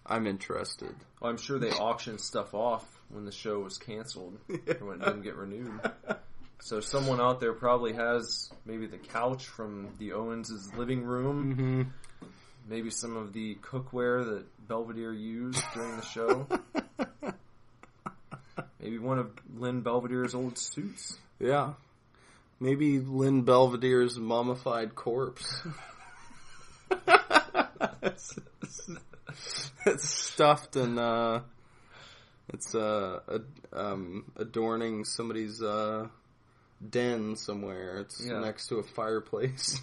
I'm interested. Well, I'm sure they auctioned stuff off when the show was canceled, or when it didn't get renewed. So someone out there probably has maybe the couch from the Owens' living room, Mm-hmm. maybe some of the cookware that Belvedere used during the show, maybe one of Lynn Belvedere's old suits. Yeah. Maybe Lynn Belvedere's mummified corpse. It's stuffed and it's adorning somebody's den somewhere. It's next to a fireplace,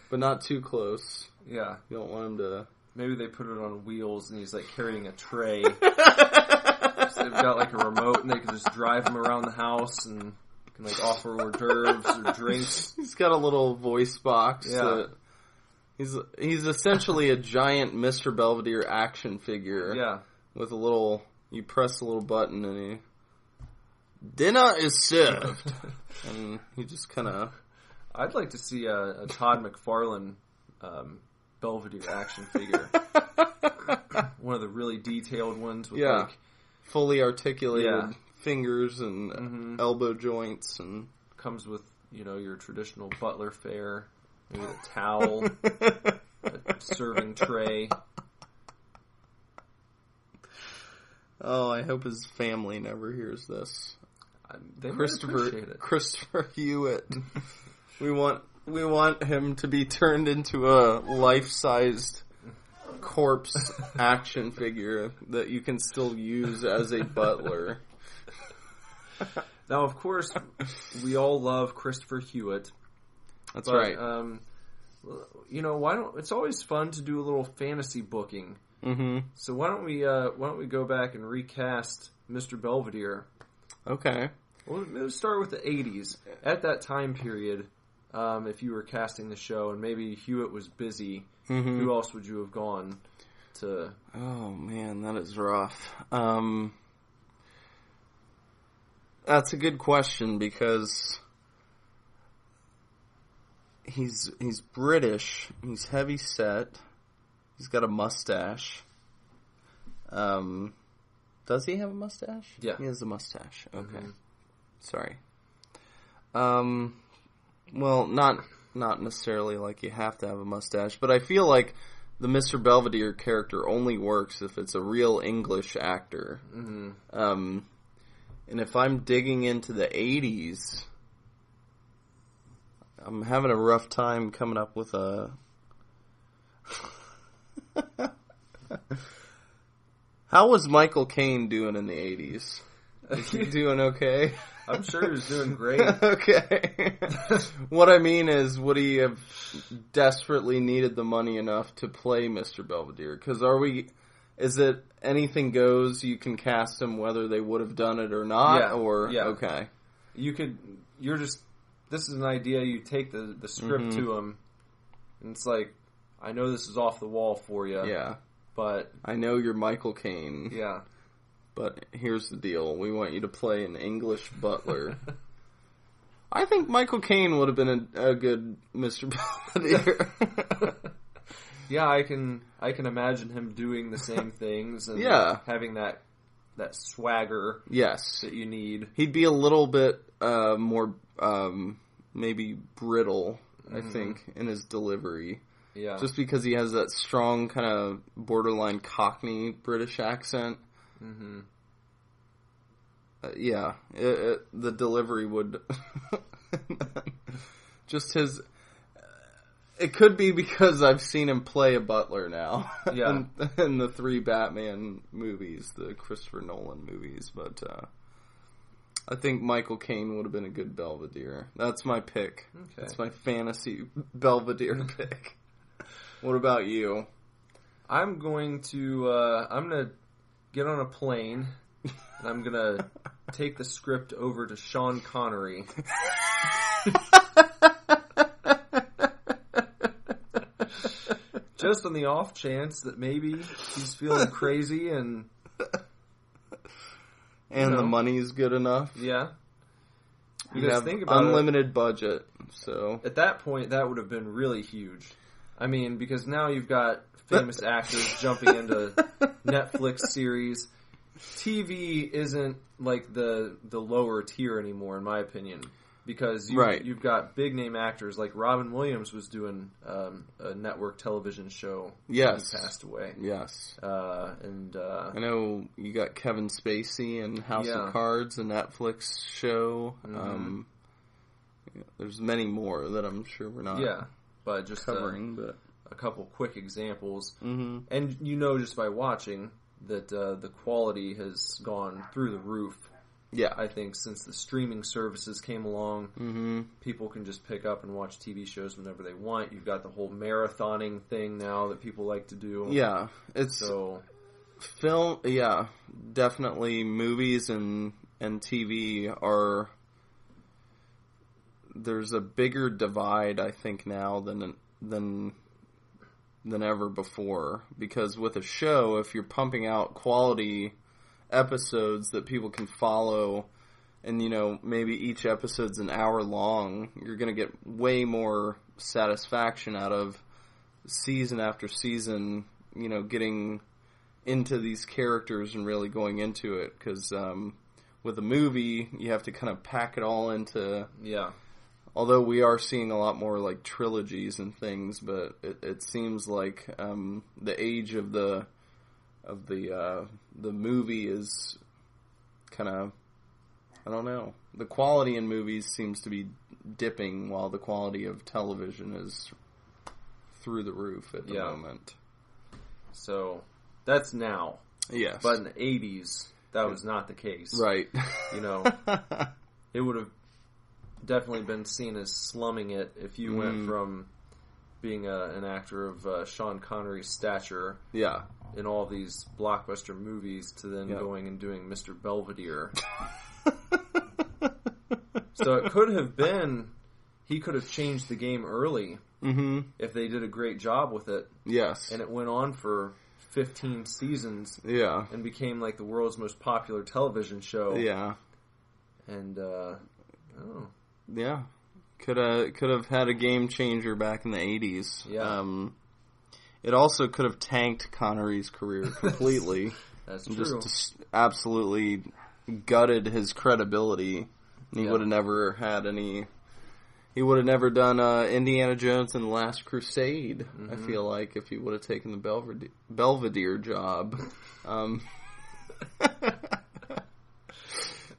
but not too close. Yeah. You don't want him to... Maybe they put it on wheels and he's like carrying a tray. So they've got like a remote and they can just drive him around the house and can like offer hors d'oeuvres or drinks. He's got a little voice box. Yeah. He's essentially a giant Mr. Belvedere action figure. Yeah. With a little... You press a little button and dinner is served. And he just kind of... I'd like to see a Todd McFarlane Belvedere action figure. One of the really detailed ones with like... fully articulated fingers and elbow joints. And comes with, your traditional butler fare. Maybe a towel. A serving tray. Oh, I hope his family never hears this. They might appreciate it. Christopher Hewitt. We want him to be turned into a life-sized corpse action figure that you can still use as a butler. Now, of course, we all love Christopher Hewitt. That's right. Why don't? It's always fun to do a little fantasy booking. Mm-hmm. So why don't we go back and recast Mr. Belvedere? Okay. We'll start with the 80s. At that time period, if you were casting the show and maybe Hewitt was busy, who else would you have gone to? Oh man, that is rough. That's a good question because he's British. He's heavy set. He's got a mustache. Does he have a mustache? Yeah. He has a mustache. Okay. Mm-hmm. Sorry. Well, not necessarily like you have to have a mustache, but I feel like the Mr. Belvedere character only works if it's a real English actor. Mm-hmm. And if I'm digging into the 80s, I'm having a rough time coming up with a... How was Michael Caine doing in the 80s? Is he doing okay? I'm sure he was doing great. Okay. What I mean is, would he have desperately needed the money enough to play Mr. Belvedere? Because is it anything goes, you can cast him whether they would have done it or not? Yeah. Okay. This is an idea, you take the script to him, and it's like, I know this is off the wall for you. Yeah. But I know you're Michael Caine. Yeah. But here's the deal. We want you to play an English butler. I think Michael Caine would have been a good Mr. Belvedere. Yeah, I can imagine him doing the same things and having that swagger that you need. He'd be a little bit more maybe brittle, I think, in his delivery. Yeah. Just because he has that strong kind of borderline Cockney British accent. Mm-hmm. The delivery would... just his... It could be because I've seen him play a butler now. Yeah. in the 3 Batman movies, the Christopher Nolan movies. But I think Michael Caine would have been a good Belvedere. That's my pick. Okay. That's my fantasy Belvedere pick. What about you? I'm going to get on a plane, and I'm going to take the script over to Sean Connery. Just on the off chance that maybe he's feeling crazy and the money's good enough. Yeah. You have think about unlimited budget, so at that point that would have been really huge. I mean, because now you've got famous actors jumping into Netflix series. TV isn't like the lower tier anymore, in my opinion. Because you've got big name actors like Robin Williams was doing a network television show. Yes, when he passed away. Yes, and I know you got Kevin Spacey in House of Cards, a Netflix show. Mm-hmm. There's many more that I'm sure we're not. But just covering, but a couple quick examples, and just by watching that the quality has gone through the roof. Yeah, I think since the streaming services came along, people can just pick up and watch TV shows whenever they want. You've got the whole marathoning thing now that people like to do. Yeah, film. Yeah, definitely movies and TV are. There's a bigger divide, I think, now than ever before, because with a show, if you're pumping out quality episodes that people can follow, and maybe each episode's an hour long, you're going to get way more satisfaction out of season after season, getting into these characters and really going into it, because with a movie you have to kind of pack it all into. Although we are seeing a lot more like trilogies and things, but it seems like the age of the movie is kind of, I don't know. The quality in movies seems to be dipping, while the quality of television is through the roof at the moment. So that's now. Yes, but in the 80s, that was not the case. Right. It would have definitely been seen as slumming it if you went from being an actor of Sean Connery's stature in all these blockbuster movies to then going and doing Mr. Belvedere. So it could have been, he could have changed the game early if they did a great job with it. Yes. And it went on for 15 seasons. Yeah. And became like the world's most popular television show. Yeah. And, yeah, could have had a game changer back in the 80s. Yeah. It also could have tanked Connery's career completely. That's true. Just absolutely gutted his credibility. He would have never had any. He would have never done Indiana Jones and the Last Crusade. I feel like if he would have taken the Belvedere job.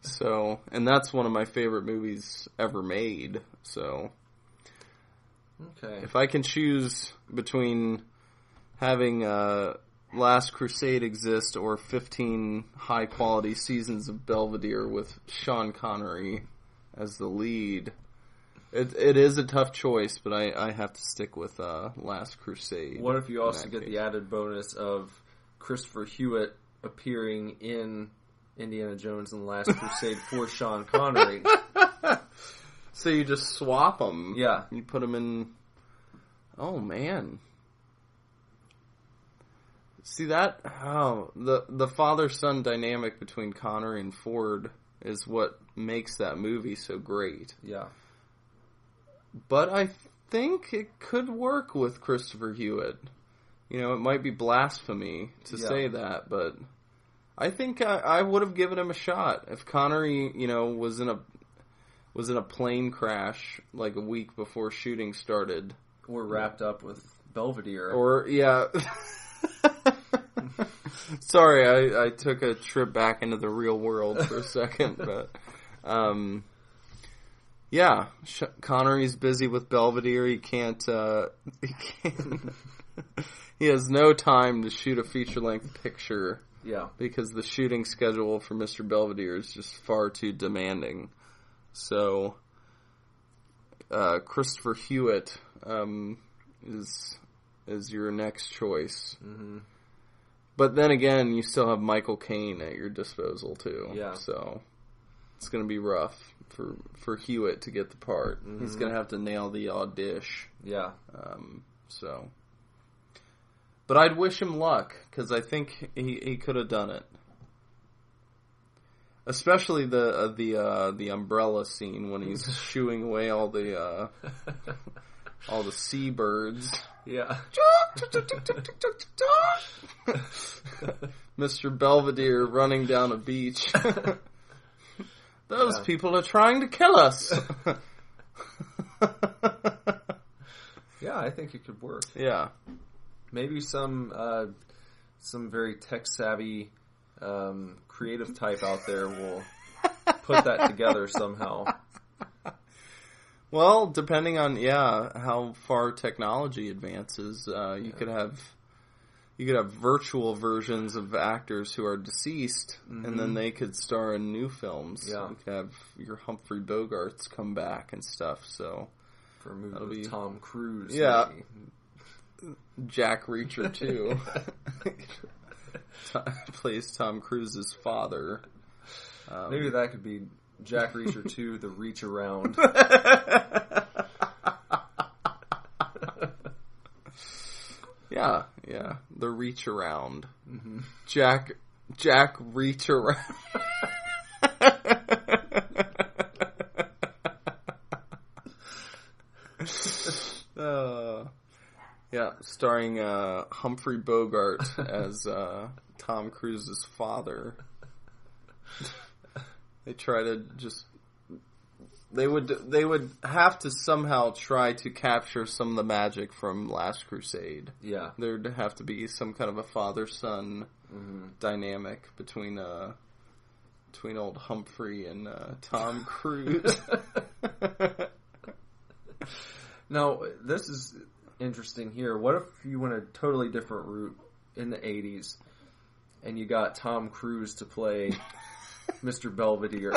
So, and that's one of my favorite movies ever made. So, if I can choose between having Last Crusade exist or 15 high quality seasons of Belvedere with Sean Connery as the lead, it is a tough choice, but I have to stick with Last Crusade. What if you also get the added bonus of Christopher Hewitt appearing in Indiana Jones and the Last Crusade for Sean Connery? So you just swap them. Yeah. You put them in. Oh man. See that? Oh, the father-son dynamic between Connery and Ford is what makes that movie so great. Yeah. But I think it could work with Christopher Hewitt. It might be blasphemy to say that, but I think I would have given him a shot if Connery, was in a plane crash like a week before shooting started, or wrapped up with Belvedere, or Sorry, I took a trip back into the real world for a second, but Connery's busy with Belvedere. He can't. He has no time to shoot a feature-length picture Yeah. Because the shooting schedule for Mr. Belvedere is just far too demanding. So, Christopher Hewitt is your next choice. Mm-hmm. But then again, you still have Michael Caine at your disposal too. Yeah. So it's going to be rough for Hewitt to get the part. Mm-hmm. He's going to have to nail the audition. Yeah. But I'd wish him luck, because I think he could have done it. Especially the umbrella scene when he's shooing away all the seabirds. Yeah. Mr. Belvedere running down a beach. Those people are trying to kill us. Yeah, I think it could work. Yeah. Maybe some very tech savvy creative type out there will put that together somehow. Well, depending on how far technology advances, you could have virtual versions of actors who are deceased, mm-hmm. and then they could star in new films. Yeah. You could have your Humphrey Bogarts come back and stuff. So for a movie with Tom Cruise, yeah. Maybe. Jack Reacher 2 plays Tom Cruise's father. Maybe that could be Jack Reacher 2, The Reach Around. Yeah, The Reach Around. Mm-hmm. Jack Reach Around. Yeah, starring Humphrey Bogart as Tom Cruise's father. They try to just... They would have to somehow try to capture some of the magic from Last Crusade. Yeah. There'd have to be some kind of a father-son mm-hmm. dynamic between old Humphrey and Tom Cruise. Now, this is interesting here. What if you went a totally different route in the 80s and you got Tom Cruise to play Mr. Belvedere?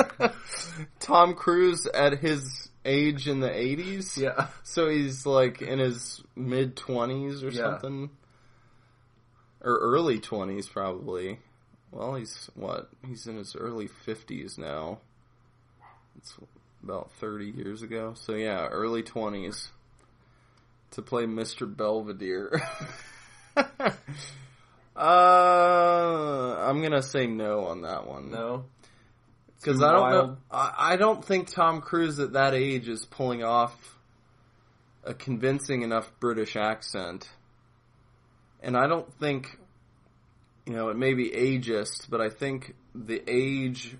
Tom Cruise at his age in the 80s? Yeah. So he's like in his mid-20s or something? Or early 20s probably. Well, he's in his early 50s now. It's about 30 years ago. So yeah, early 20s. To play Mr. Belvedere. I'm gonna say no on that one. No? Because I don't know. I don't think Tom Cruise at that age is pulling off a convincing enough British accent. And I don't think, it may be ageist, but I think the age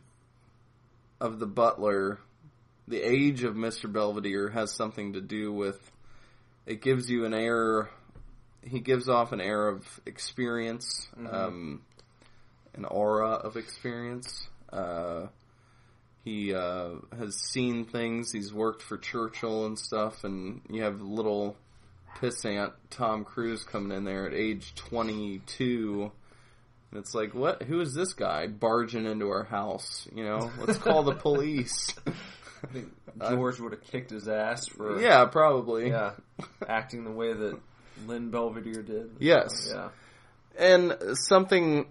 of the butler, the age of Mr. Belvedere has something to do with, it gives you an air, he gives off an air of experience, mm-hmm. An aura of experience. He has seen things, he's worked for Churchill and stuff, and you have little pissant Tom Cruise coming in there at age 22, and it's like, what? Who is this guy barging into our house? Let's call the police. I think George would have kicked his ass for... Yeah, probably. Yeah, acting the way that Lynn Belvedere did. Yes. Yeah. And something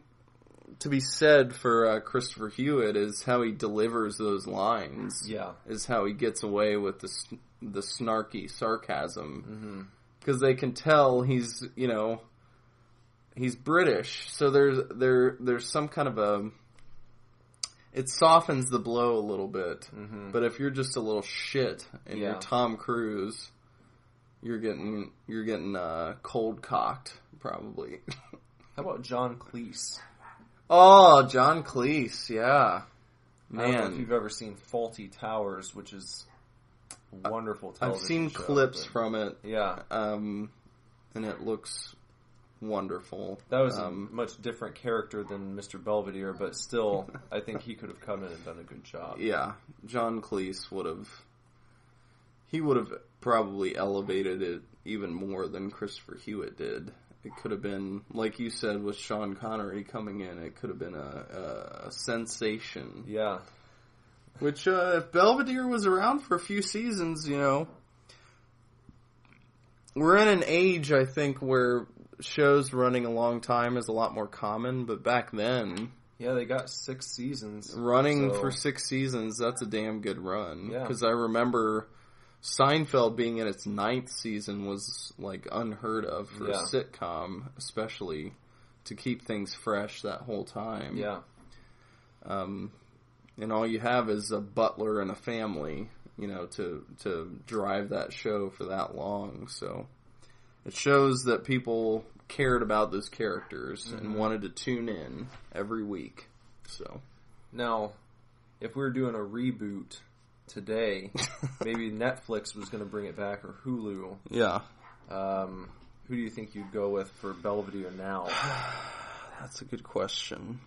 to be said for Christopher Hewitt is how he delivers those lines. Yeah. Is how he gets away with the snarky sarcasm. Because they can tell he's British. So there's some kind of a... It softens the blow a little bit. Mm-hmm. But if you're just a little shit and you're Tom Cruise, you're getting cold cocked probably. How about John Cleese? Oh, John Cleese, yeah. Man. I don't know if you've ever seen Fawlty Towers, which is a wonderful television I've seen show, clips from it. Yeah. And it looks wonderful. That was a much different character than Mr. Belvedere, but still, I think he could have come in and done a good job. Yeah. John Cleese would have probably elevated it even more than Christopher Hewitt did. It could have been, like you said, with Sean Connery coming in, it could have been a sensation. Yeah. Which, if Belvedere was around for a few seasons, you know, we're in an age, I think, where shows running a long time is a lot more common, but back then... Yeah, they got 6 seasons. Running for 6 seasons, that's a damn good run. Yeah. Because I remember Seinfeld being in its 9th season was, like, unheard of for a sitcom, especially to keep things fresh that whole time. Yeah. And all you have is a butler and a family, you know, to drive that show for that long. So it shows that people cared about those characters and wanted to tune in every week. So now, if we were doing a reboot today, maybe Netflix was going to bring it back, or Hulu. Yeah. Who do you think you'd go with for Belvedere now? That's a good question.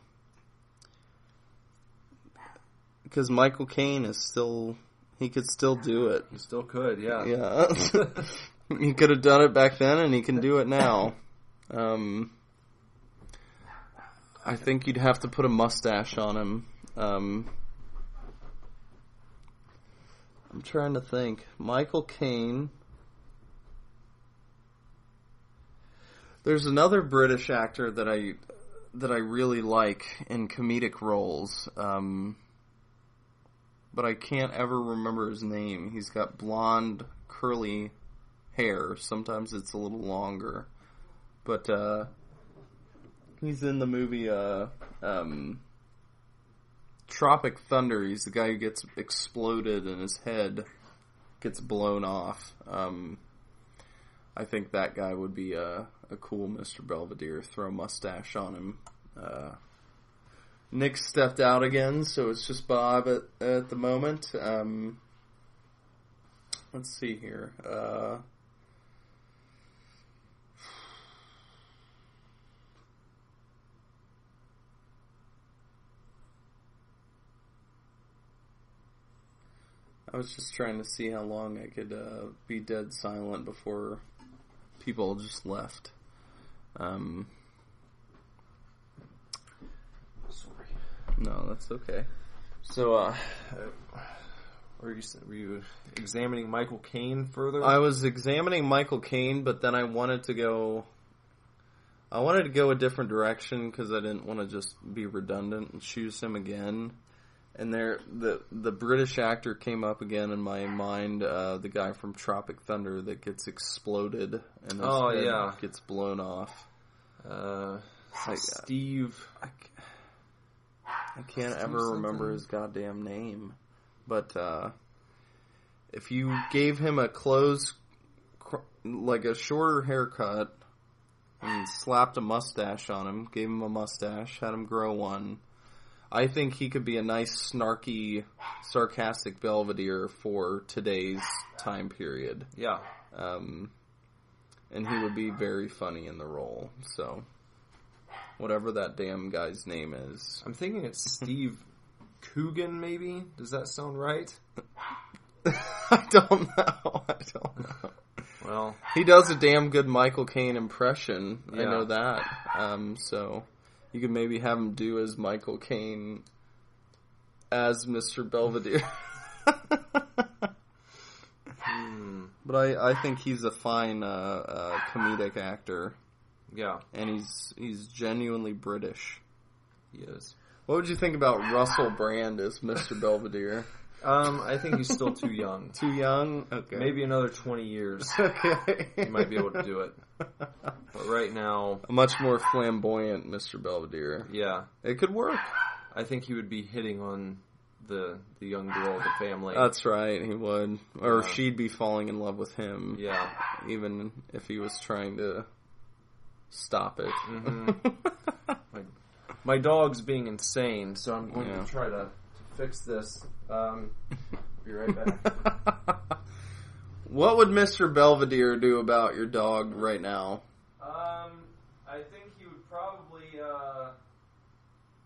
Because Michael Caine is still... He could still do it. He still could, yeah. Yeah. He could have done it back then, and he can do it now. I think you'd have to put a mustache on him. I'm trying to think. Michael Caine. There's another British actor that I really like in comedic roles. But I can't ever remember his name. He's got blonde, curly hair. Sometimes it's a little longer. But, he's in the movie, Tropic Thunder. He's the guy who gets exploded and his head gets blown off. I think that guy would be a cool Mr. Belvedere. Throw a mustache on him. Nick stepped out again, so it's just Bob at the moment. Let's see here. I was just trying to see how long I could be dead silent before people just left. No, that's okay. So, were you examining Michael Caine further? I was examining Michael Caine, but then I wanted to go a different direction because I didn't want to just be redundant and choose him again. And the British actor came up again in my mind, the guy from Tropic Thunder that gets exploded and his head gets blown off. Steve... I can't ever remember his goddamn name. But if you gave him a like a shorter haircut and slapped a mustache on him, gave him a mustache, had him grow one, I think he could be a nice, snarky, sarcastic Belvedere for today's time period. Yeah. And he would be very funny in the role, so... Whatever that damn guy's name is. I'm thinking it's Steve Coogan, maybe? Does that sound right? I don't know. Well, he does a damn good Michael Caine impression. Yeah. I know that. So you could maybe have him do as Michael Caine as Mr. Belvedere. But I think he's a fine comedic actor. Yeah. And he's genuinely British. He is. What would you think about Russell Brand as Mr. Belvedere? I think he's still too young. Too young? Okay. Maybe another 20 years. Okay. He might be able to do it. But right now... A much more flamboyant Mr. Belvedere. Yeah. It could work. I think he would be hitting on the young girl of the family. That's right, he would. Or she'd be falling in love with him. Yeah. Even if he was trying to... Stop it. Mm-hmm. my dog's being insane, so I'm going to try to fix this. Be right back. What would Mr. Belvedere do about your dog right now? I think he would probably,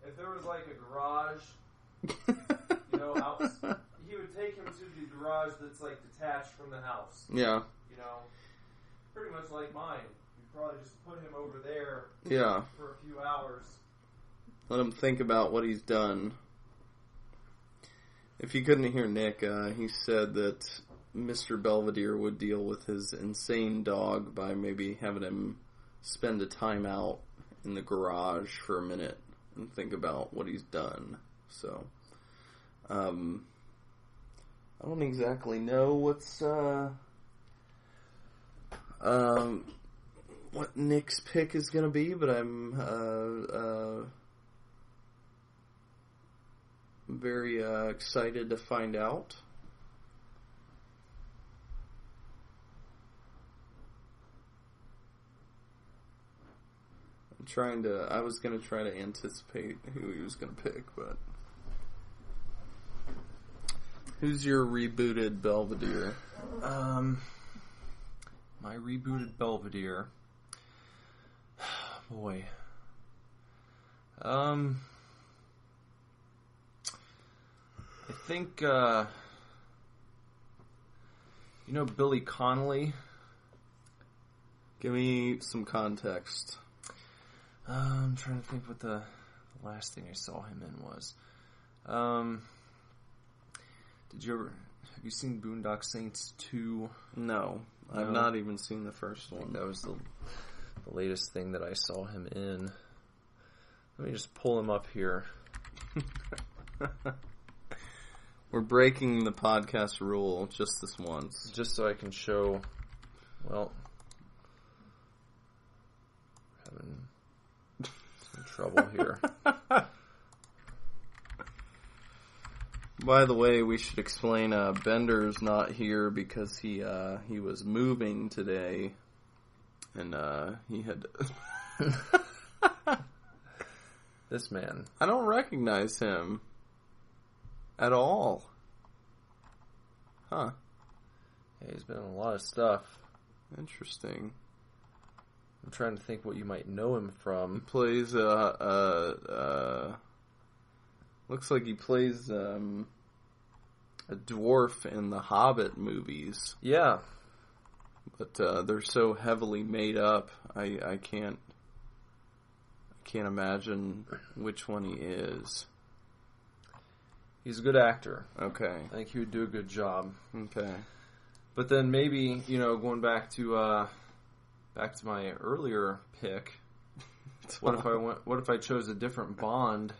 if there was like a garage, he would take him to the garage that's like detached from the house. Yeah. Pretty much like mine. probably just put him over there Yeah. for a few hours. Let him think about what he's done. If you couldn't hear Nick, he said that Mr. Belvedere would deal with his insane dog by maybe having him spend a time out in the garage for a minute and think about what he's done. So, I don't exactly know what Nick's pick is going to be, but I'm very excited to find out. I was going to try to anticipate who he was going to pick, but who's your rebooted Belvedere? My rebooted Belvedere. Boy. I think, Billy Connolly? Give me some context. I'm trying to think what the last thing I saw him in was. Have you seen Boondock Saints 2? No, I've not even seen the first one. That was the latest thing that I saw him in. Let me just pull him up here. We're breaking the podcast rule just this once. Just so I can show, having some trouble here. By the way, we should explain, Bender's not here because he was moving today, and, he had... This man. I don't recognize him. At all. Huh. Yeah, he's been in a lot of stuff. Interesting. I'm trying to think what you might know him from. He plays, looks like he plays, a dwarf in the Hobbit movies. Yeah. But, they're so heavily made up, I can't imagine which one he is. He's a good actor. Okay. I think he would do a good job. Okay. But then maybe, going back to my earlier pick, what if I chose a different Bond?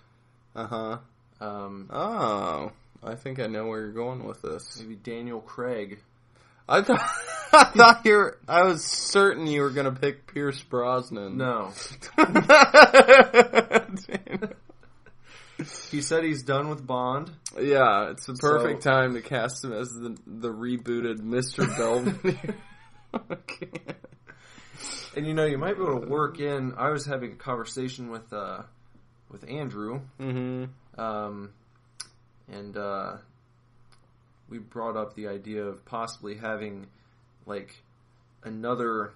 Uh-huh. I think I know where you're going with this. Maybe Daniel Craig. I was certain you were going to pick Pierce Brosnan. No. He said he's done with Bond. Yeah, it's the perfect time to cast him as the rebooted Mr. Belvedere. Okay. And you might be able to work in. I was having a conversation with Andrew. Mm-hmm. And we brought up the idea of possibly having another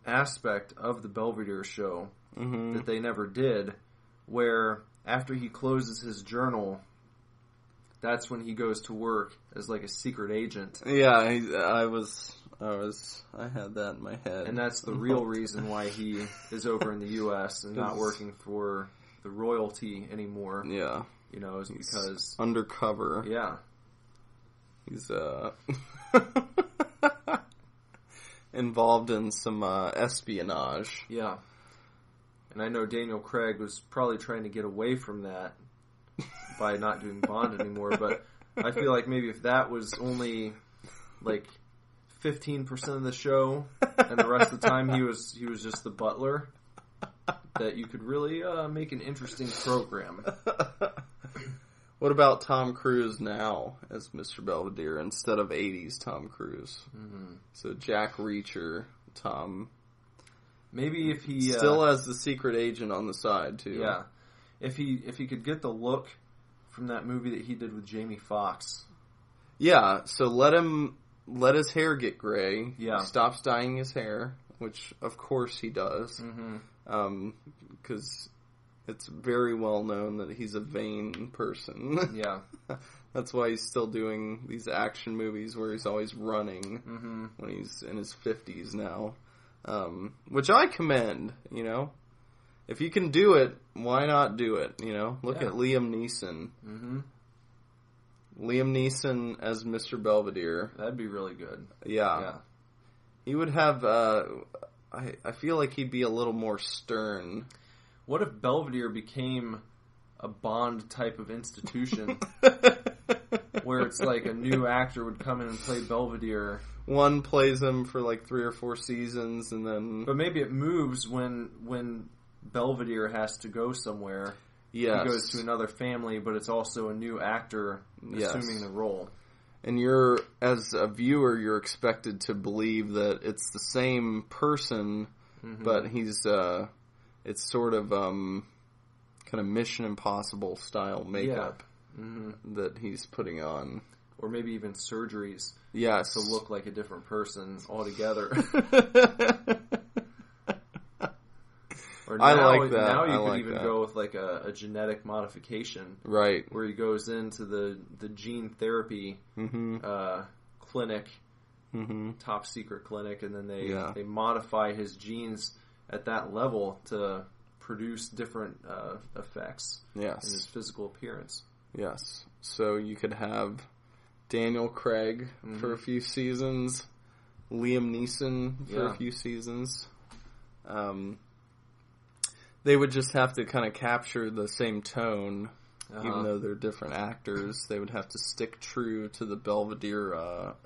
aspect of the Belvedere show that they never did, where after he closes his journal, that's when he goes to work as a secret agent. Yeah, I had that in my head. And that's the real reason why he is over in the U.S. and not working for the royalty anymore. Yeah. Is because... undercover. Yeah. He's, involved in some, espionage. Yeah. And I know Daniel Craig was probably trying to get away from that by not doing Bond anymore, but I feel like maybe if that was only 15% of the show and the rest of the time he was just the butler, that you could really make an interesting program. What about Tom Cruise now as Mr. Belvedere instead of 80s Tom Cruise? Mm-hmm. So Jack Reacher, Tom... Maybe if he still has the secret agent on the side too. Yeah, if he could get the look from that movie that he did with Jamie Foxx. Yeah, so let his hair get gray. Yeah, he stops dyeing his hair, which of course he does. Because it's very well known that he's a vain person. Yeah, that's why he's still doing these action movies where he's always running when he's in his 50s now. which I commend, If you can do it, why not do it, Look at Liam Neeson. Mm-hmm. Liam Neeson as Mr. Belvedere. That'd be really good. Yeah. He would have, I feel like he'd be a little more stern. What if Belvedere became a Bond type of institution where it's like a new actor would come in and play Belvedere? One plays him for like 3 or 4 seasons and then... But maybe it moves when Belvedere has to go somewhere. Yes. He goes to another family, but it's also a new actor assuming the role. And you're, as a viewer, you're expected to believe that it's the same person, but he's, it's sort of, kind of Mission Impossible style makeup that he's putting on. Or maybe even surgeries. Yes. To look like a different person altogether. Or now, I like that. Now you I could like even that. go with like a genetic modification. Right. Where he goes into the gene therapy clinic, top secret clinic, and then they modify his genes at that level to produce different effects in his physical appearance. Yes. So you could have Daniel Craig for a few seasons, Liam Neeson for a few seasons. They would just have to kind of capture the same tone, even though they're different actors. They would have to stick true to the Belvedere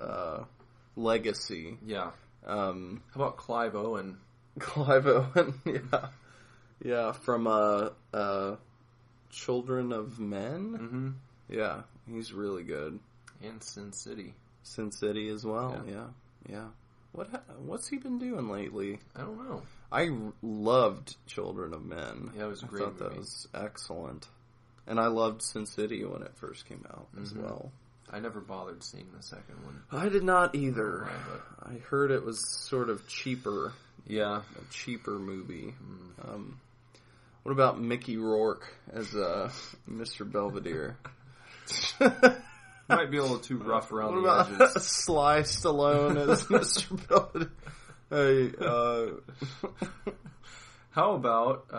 legacy. Yeah. How about Clive Owen? Clive Owen, yeah, from Children of Men. Mm-hmm. Yeah, he's really good. And Sin City. Sin City as well. Yeah. What's he been doing lately? I don't know. I loved Children of Men. Yeah, it was a great movie. That was excellent. And I loved Sin City when it first came out as well. I never bothered seeing the second one. I did not either. I heard it was sort of cheaper. Yeah. A cheaper movie. What about Mickey Rourke as Mr. Belvedere? Might be a little too rough around what the about edges. Sly Stallone as Mr. Belvedere? Hey, how about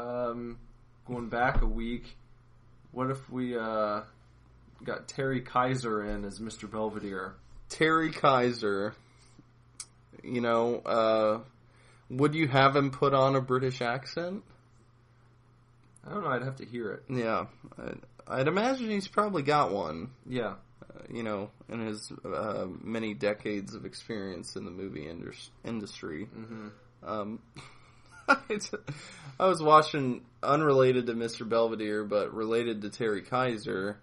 going back a week? What if we got Terry Kaiser in as Mr. Belvedere? Terry Kaiser. Would you have him put on a British accent? I don't know. I'd have to hear it. Yeah, I'd imagine he's probably got one. Yeah. In his many decades of experience in the movie industry. I was watching, unrelated to Mr. Belvedere, but related to Terry Kaiser,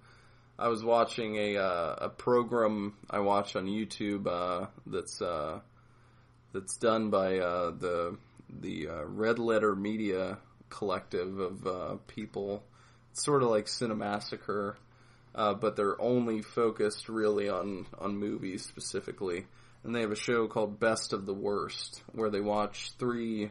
I was watching a program I watch on YouTube that's done by the Red Letter Media collective of people. It's sort of like Cinemassacre. But they're only focused really on movies specifically. And they have a show called Best of the Worst, where they watch 3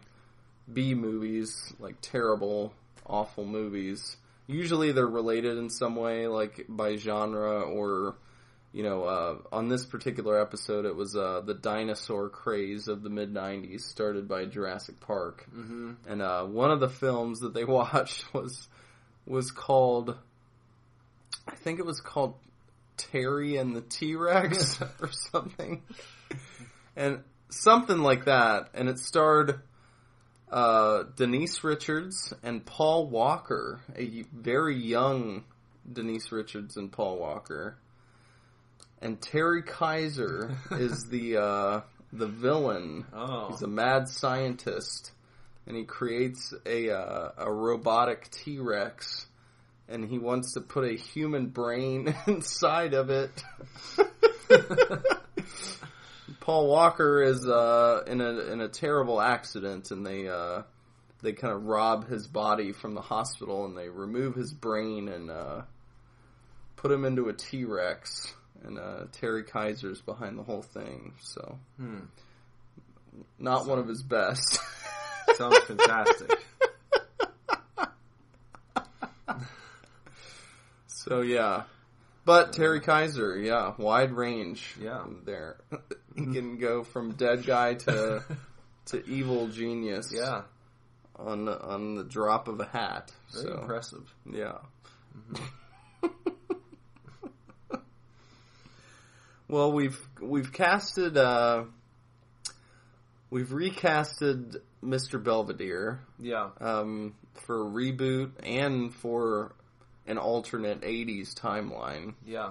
B movies, like terrible, awful movies. Usually they're related in some way, like by genre, or, on this particular episode it was the dinosaur craze of the mid-90s, started by Jurassic Park. Mm-hmm. And one of the films that they watched was called... I think it was called Terry and the T-Rex or something. And something like that. And it starred Denise Richards and Paul Walker. A very young Denise Richards and Paul Walker. And Terry Kaiser is the villain. Oh. He's a mad scientist. And he creates a robotic T-Rex. And he wants to put a human brain inside of it. Paul Walker is in a terrible accident, and they kind of rob his body from the hospital, and they remove his brain and put him into a T-Rex. And Terry Kaiser's behind the whole thing, so not one of his best. Sounds fantastic. So, yeah. But Terry Kaiser, wide range there. He can go from dead guy to to evil genius. Yeah. On the drop of a hat. Very impressive. Yeah. Well, we've casted we've recasted Mr. Belvedere. Yeah. For a reboot and for an alternate 80s timeline. Yeah.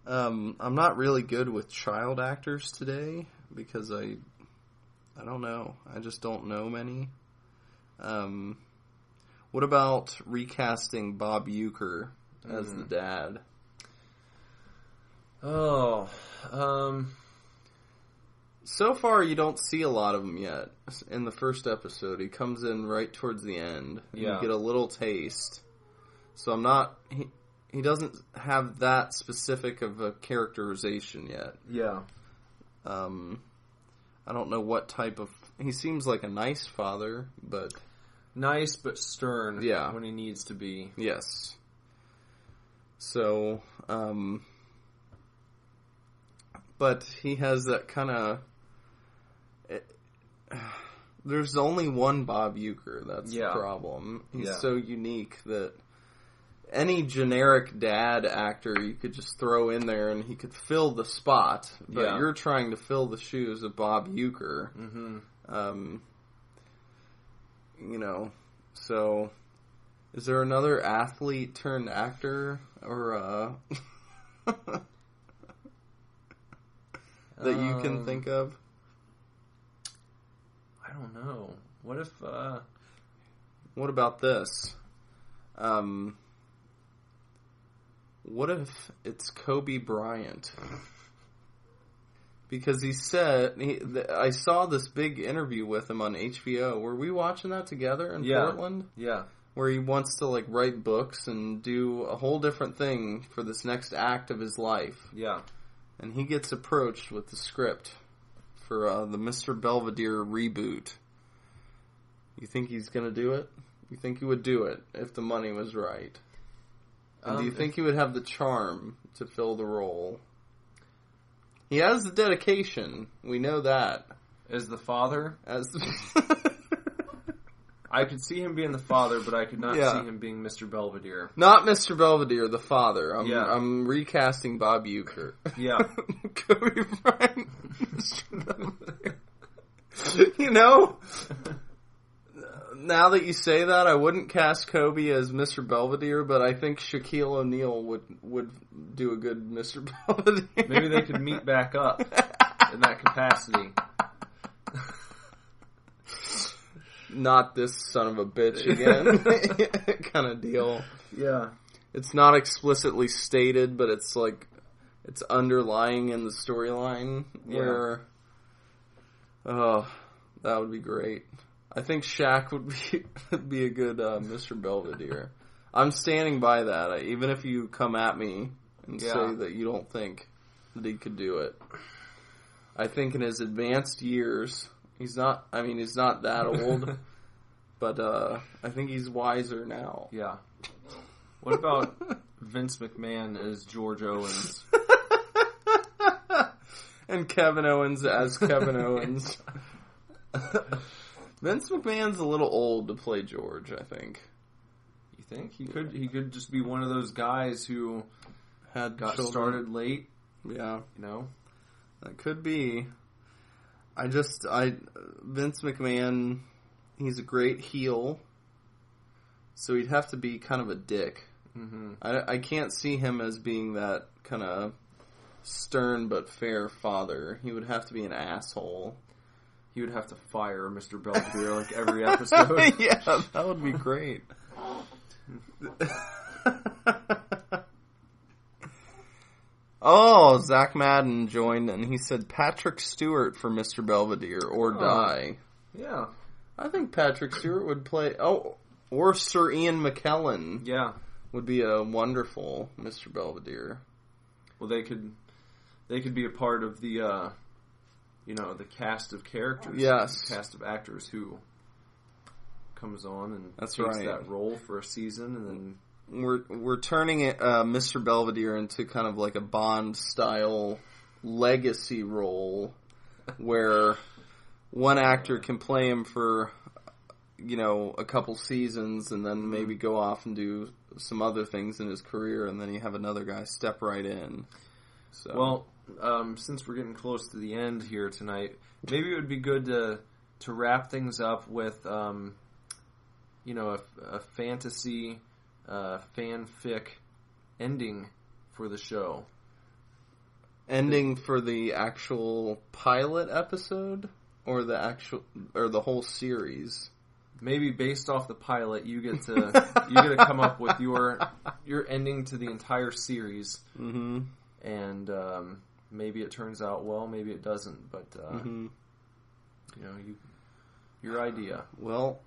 I'm not really good with child actors today because I don't know. I just don't know many. What about recasting Bob Uecker as the dad? Oh, so far you don't see a lot of him yet. In the first episode, he comes in right towards the end. And Yeah. You get a little taste. So I'm not... He doesn't have that specific of a characterization yet. Yeah. I don't know what type of... He seems like a nice father, but... Nice but stern. Yeah. When he needs to be. Yes. So, but he has that kind of... There's only one Bob Uecker, that's the problem. He's so unique that any generic dad actor you could just throw in there and he could fill the spot, but you're trying to fill the shoes of Bob Uecker. Mm-hmm. You know, so is there another athlete turned actor or that you can think of? I don't know. What if What about this? What if it's Kobe Bryant? Because he said... I saw this big interview with him on HBO. Were we watching that together in Portland? Yeah. Where he wants to write books and do a whole different thing for this next act of his life. Yeah. And he gets approached with the script for the Mr. Belvedere reboot. You think he's going to do it? You think he would do it if the money was right? And do you think he would have the charm to fill the role? He has the dedication. We know that. As the father? I could see him being the father, but I could not see him being Mr. Belvedere. Not Mr. Belvedere, the father. I'm recasting Bob Uecker. Yeah. Kobe Bryant, Mr. Belvedere. You know, now that you say that, I wouldn't cast Kobe as Mr. Belvedere, but I think Shaquille O'Neal would do a good Mr. Belvedere. Maybe they could meet back up in that capacity. Not this son of a bitch again kind of deal. Yeah. It's not explicitly stated, but it's it's underlying in the storyline where, oh, that would be great. I think Shaq would be a good Mr. Belvedere. I'm standing by that, even if you come at me and say that you don't think that he could do it. I think in his advanced years, he's not that old, but I think he's wiser now. Yeah. What about Vince McMahon as George Owens? And Kevin Owens as Kevin Owens. Vince McMahon's a little old to play George, I think. You think? He could just be one of those guys who got started late. Yeah. You know? That could be. Vince McMahon, he's a great heel, so he'd have to be kind of a dick. Mm-hmm. I can't see him as being that kind of stern but fair father. He would have to be an asshole. He would have to fire Mr. Belvedere every episode. Yeah, that would be great. Oh, Zach Madden joined and he said Patrick Stewart for Mr. Belvedere or die. Yeah. I think Patrick Stewart would play... Oh, or Sir Ian McKellen. Yeah. Would be a wonderful Mr. Belvedere. Well, they could be a part of the, the cast of characters. Yes. The cast of actors who comes on and takes that role for a season and then... We're turning it, Mr. Belvedere into kind of like a Bond-style legacy role where one actor can play him for, a couple seasons and then maybe go off and do some other things in his career, and then you have another guy step right in. So. Well, since we're getting close to the end here tonight, maybe it would be good to wrap things up with, a fantasy, fanfic ending for the show. Ending for the actual pilot episode, or the whole series? Maybe based off the pilot, you get to come up with your ending to the entire series, and maybe it turns out well, maybe it doesn't. But your idea. Well,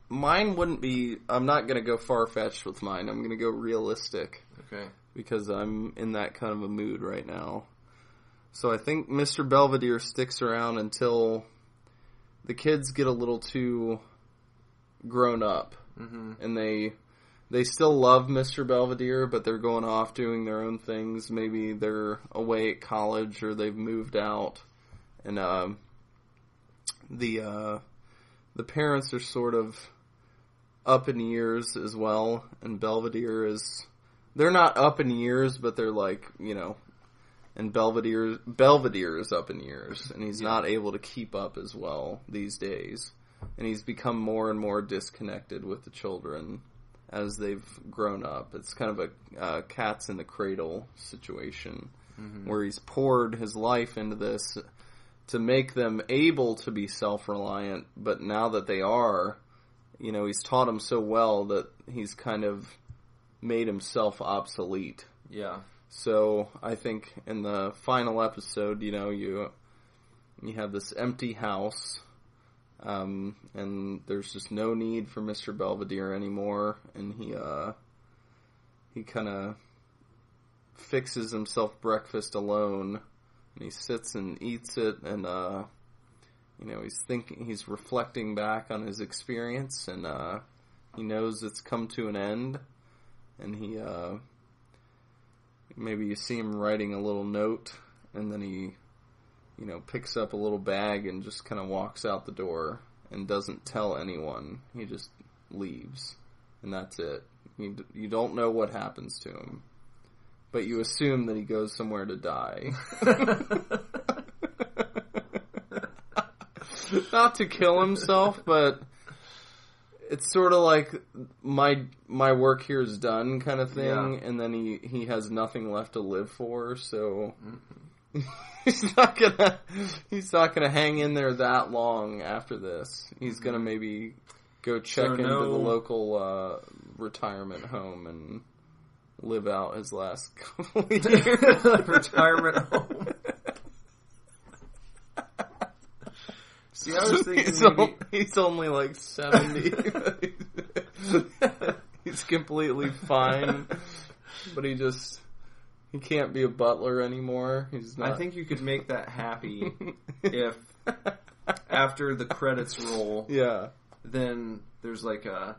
mine wouldn't be. I'm not going to go far fetched with mine. I'm going to go realistic. Okay. Because I'm in that kind of a mood right now. So I think Mr. Belvedere sticks around until the kids get a little too grown up. And they still love Mr. Belvedere, but they're going off doing their own things. Maybe they're away at college or they've moved out. And the parents are sort of up in years as well. And Belvedere is... They're not up in years, but they're like, and Belvedere is up in years, and he's not able to keep up as well these days. And he's become more and more disconnected with the children as they've grown up. It's kind of a cat's in the cradle situation, where he's poured his life into this to make them able to be self-reliant, but now that they are, he's taught them so well that he's kind of made himself obsolete. Yeah. So I think in the final episode, you have this empty house, and there's just no need for Mr. Belvedere anymore, and he kind of fixes himself breakfast alone, and he sits and eats it, and he's reflecting back on his experience, and he knows it's come to an end, and he maybe you see him writing a little note, and then he, picks up a little bag and just kind of walks out the door and doesn't tell anyone. He just leaves, and that's it. You don't know what happens to him, but you assume that he goes somewhere to die. Not to kill himself, but it's sort of like my work here is done kind of thing, and then he has nothing left to live for, so he's not gonna hang in there that long after this. He's gonna maybe go check into the local retirement home and live out his last couple of years. Retirement home. See, I was thinking he's only like 70. He's completely fine, but he can't be a butler anymore. He's not. I think you could make that happy if after the credits roll, then there's like a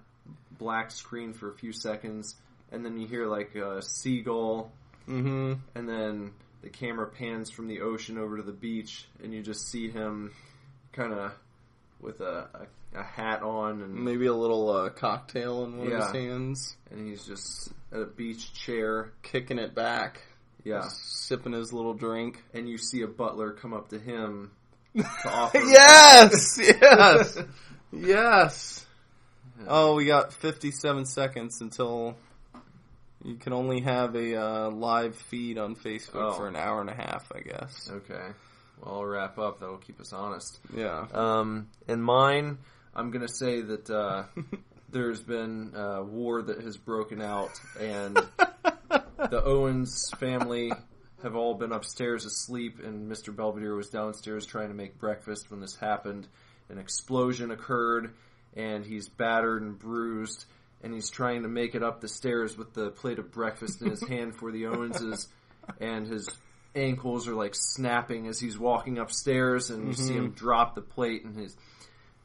black screen for a few seconds, and then you hear like a seagull, and then the camera pans from the ocean over to the beach, and you just see him kind of with a hat on and maybe a little cocktail in one of his hands, and he's just at a beach chair kicking it back, sipping his little drink, and you see a butler come up to him to offer yes. Oh, we got 57 seconds until you can only have a live feed on Facebook for an hour and a half, I guess. Okay. Well, I'll wrap up. That will keep us honest. Yeah. And mine, I'm going to say that there's been a war that has broken out, and the Owens family have all been upstairs asleep, and Mr. Belvedere was downstairs trying to make breakfast when this happened. An explosion occurred, and he's battered and bruised, and he's trying to make it up the stairs with the plate of breakfast in his hand for the Owenses, and his ankles are like snapping as he's walking upstairs, and you see him drop the plate, and he's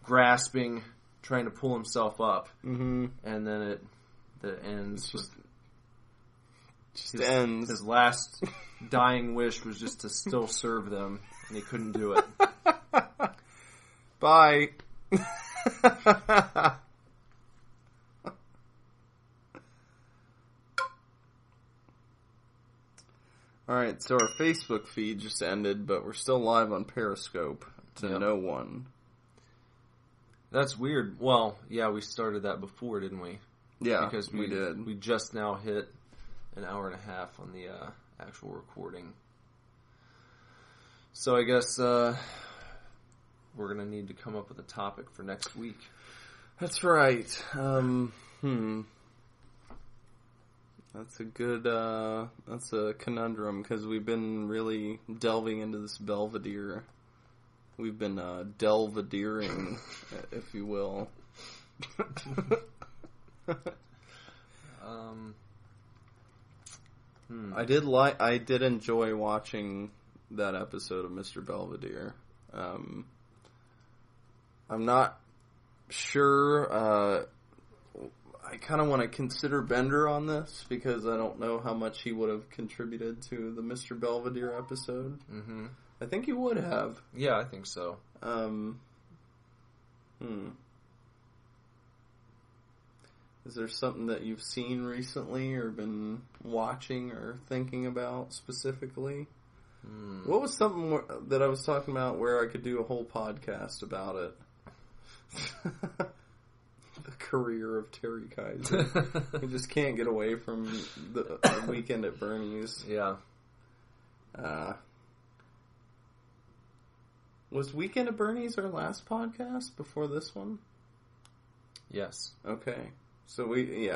grasping, trying to pull himself up, and then it ends. ends. His last dying wish was just to still serve them, and he couldn't do it. Bye. Alright, so our Facebook feed just ended, but we're still live on Periscope to no one. That's weird. Well, yeah, we started that before, didn't we? Yeah, because we did. We just now hit an hour and a half on the actual recording. So I guess we're going to need to come up with a topic for next week. That's right. That's a good, that's a conundrum, because we've been really delving into this Belvedere. We've been delvedering, if you will. I did enjoy watching that episode of Mr. Belvedere. I'm not sure, I kind of want to consider Bender on this, because I don't know how much he would have contributed to the Mr. Belvedere episode. Mm-hmm. I think he would have. Yeah, I think so. Is there something that you've seen recently or been watching or thinking about specifically? What was something that I was talking about where I could do a whole podcast about it? The career of Terry Kaiser. We just can't get away from the Weekend at Bernie's. Yeah. Was Weekend at Bernie's our last podcast before this one? Yes. Okay. So we may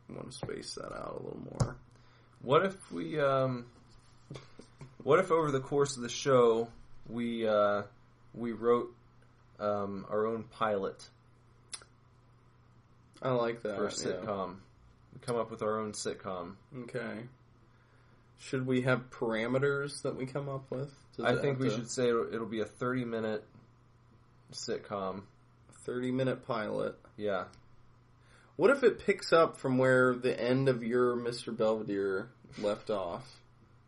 want to space that out a little more. What if we, what if over the course of the show we wrote our own pilot? I like that. For a sitcom. Yeah. We come up with our own sitcom. Okay. Should we have parameters that we come up with? I think we should say it'll be a 30-minute sitcom. 30-minute pilot. Yeah. What if it picks up from where the end of your Mr. Belvedere left off?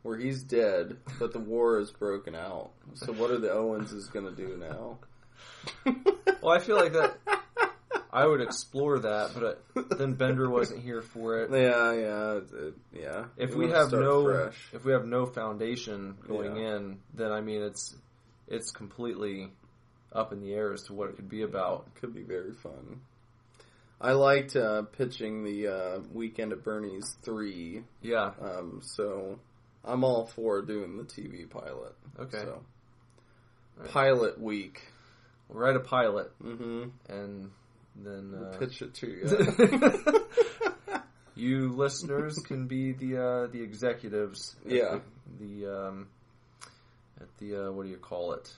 Where he's dead, but the war has broken out. So what are the Owenses going to do now? Well, I feel like that... I would explore that, but then Bender wasn't here for it. Yeah. If we have no foundation going in, then I mean it's completely up in the air as to what it could be about. It could be very fun. I liked pitching the Weekend at Bernie's 3. Yeah. So I'm all for doing the TV pilot. Okay. So pilot week. We'll write a pilot. Mm-hmm. And then we'll pitch it to you. You listeners can be the executives. At the what do you call it?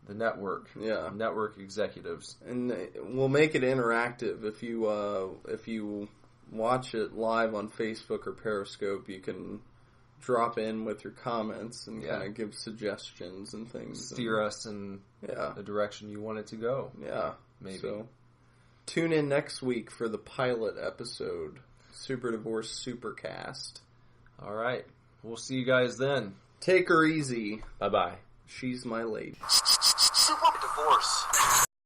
The network. Yeah. Network executives. And we'll make it interactive. If you watch it live on Facebook or Periscope, you can drop in with your comments and kind of give suggestions and things. Steer us in the direction you want it to go. Yeah. Maybe. So, tune in next week for the pilot episode. Superdivorce Supercast. All right. We'll see you guys then. Take her easy. Bye-bye. She's my lady. Superdivorce.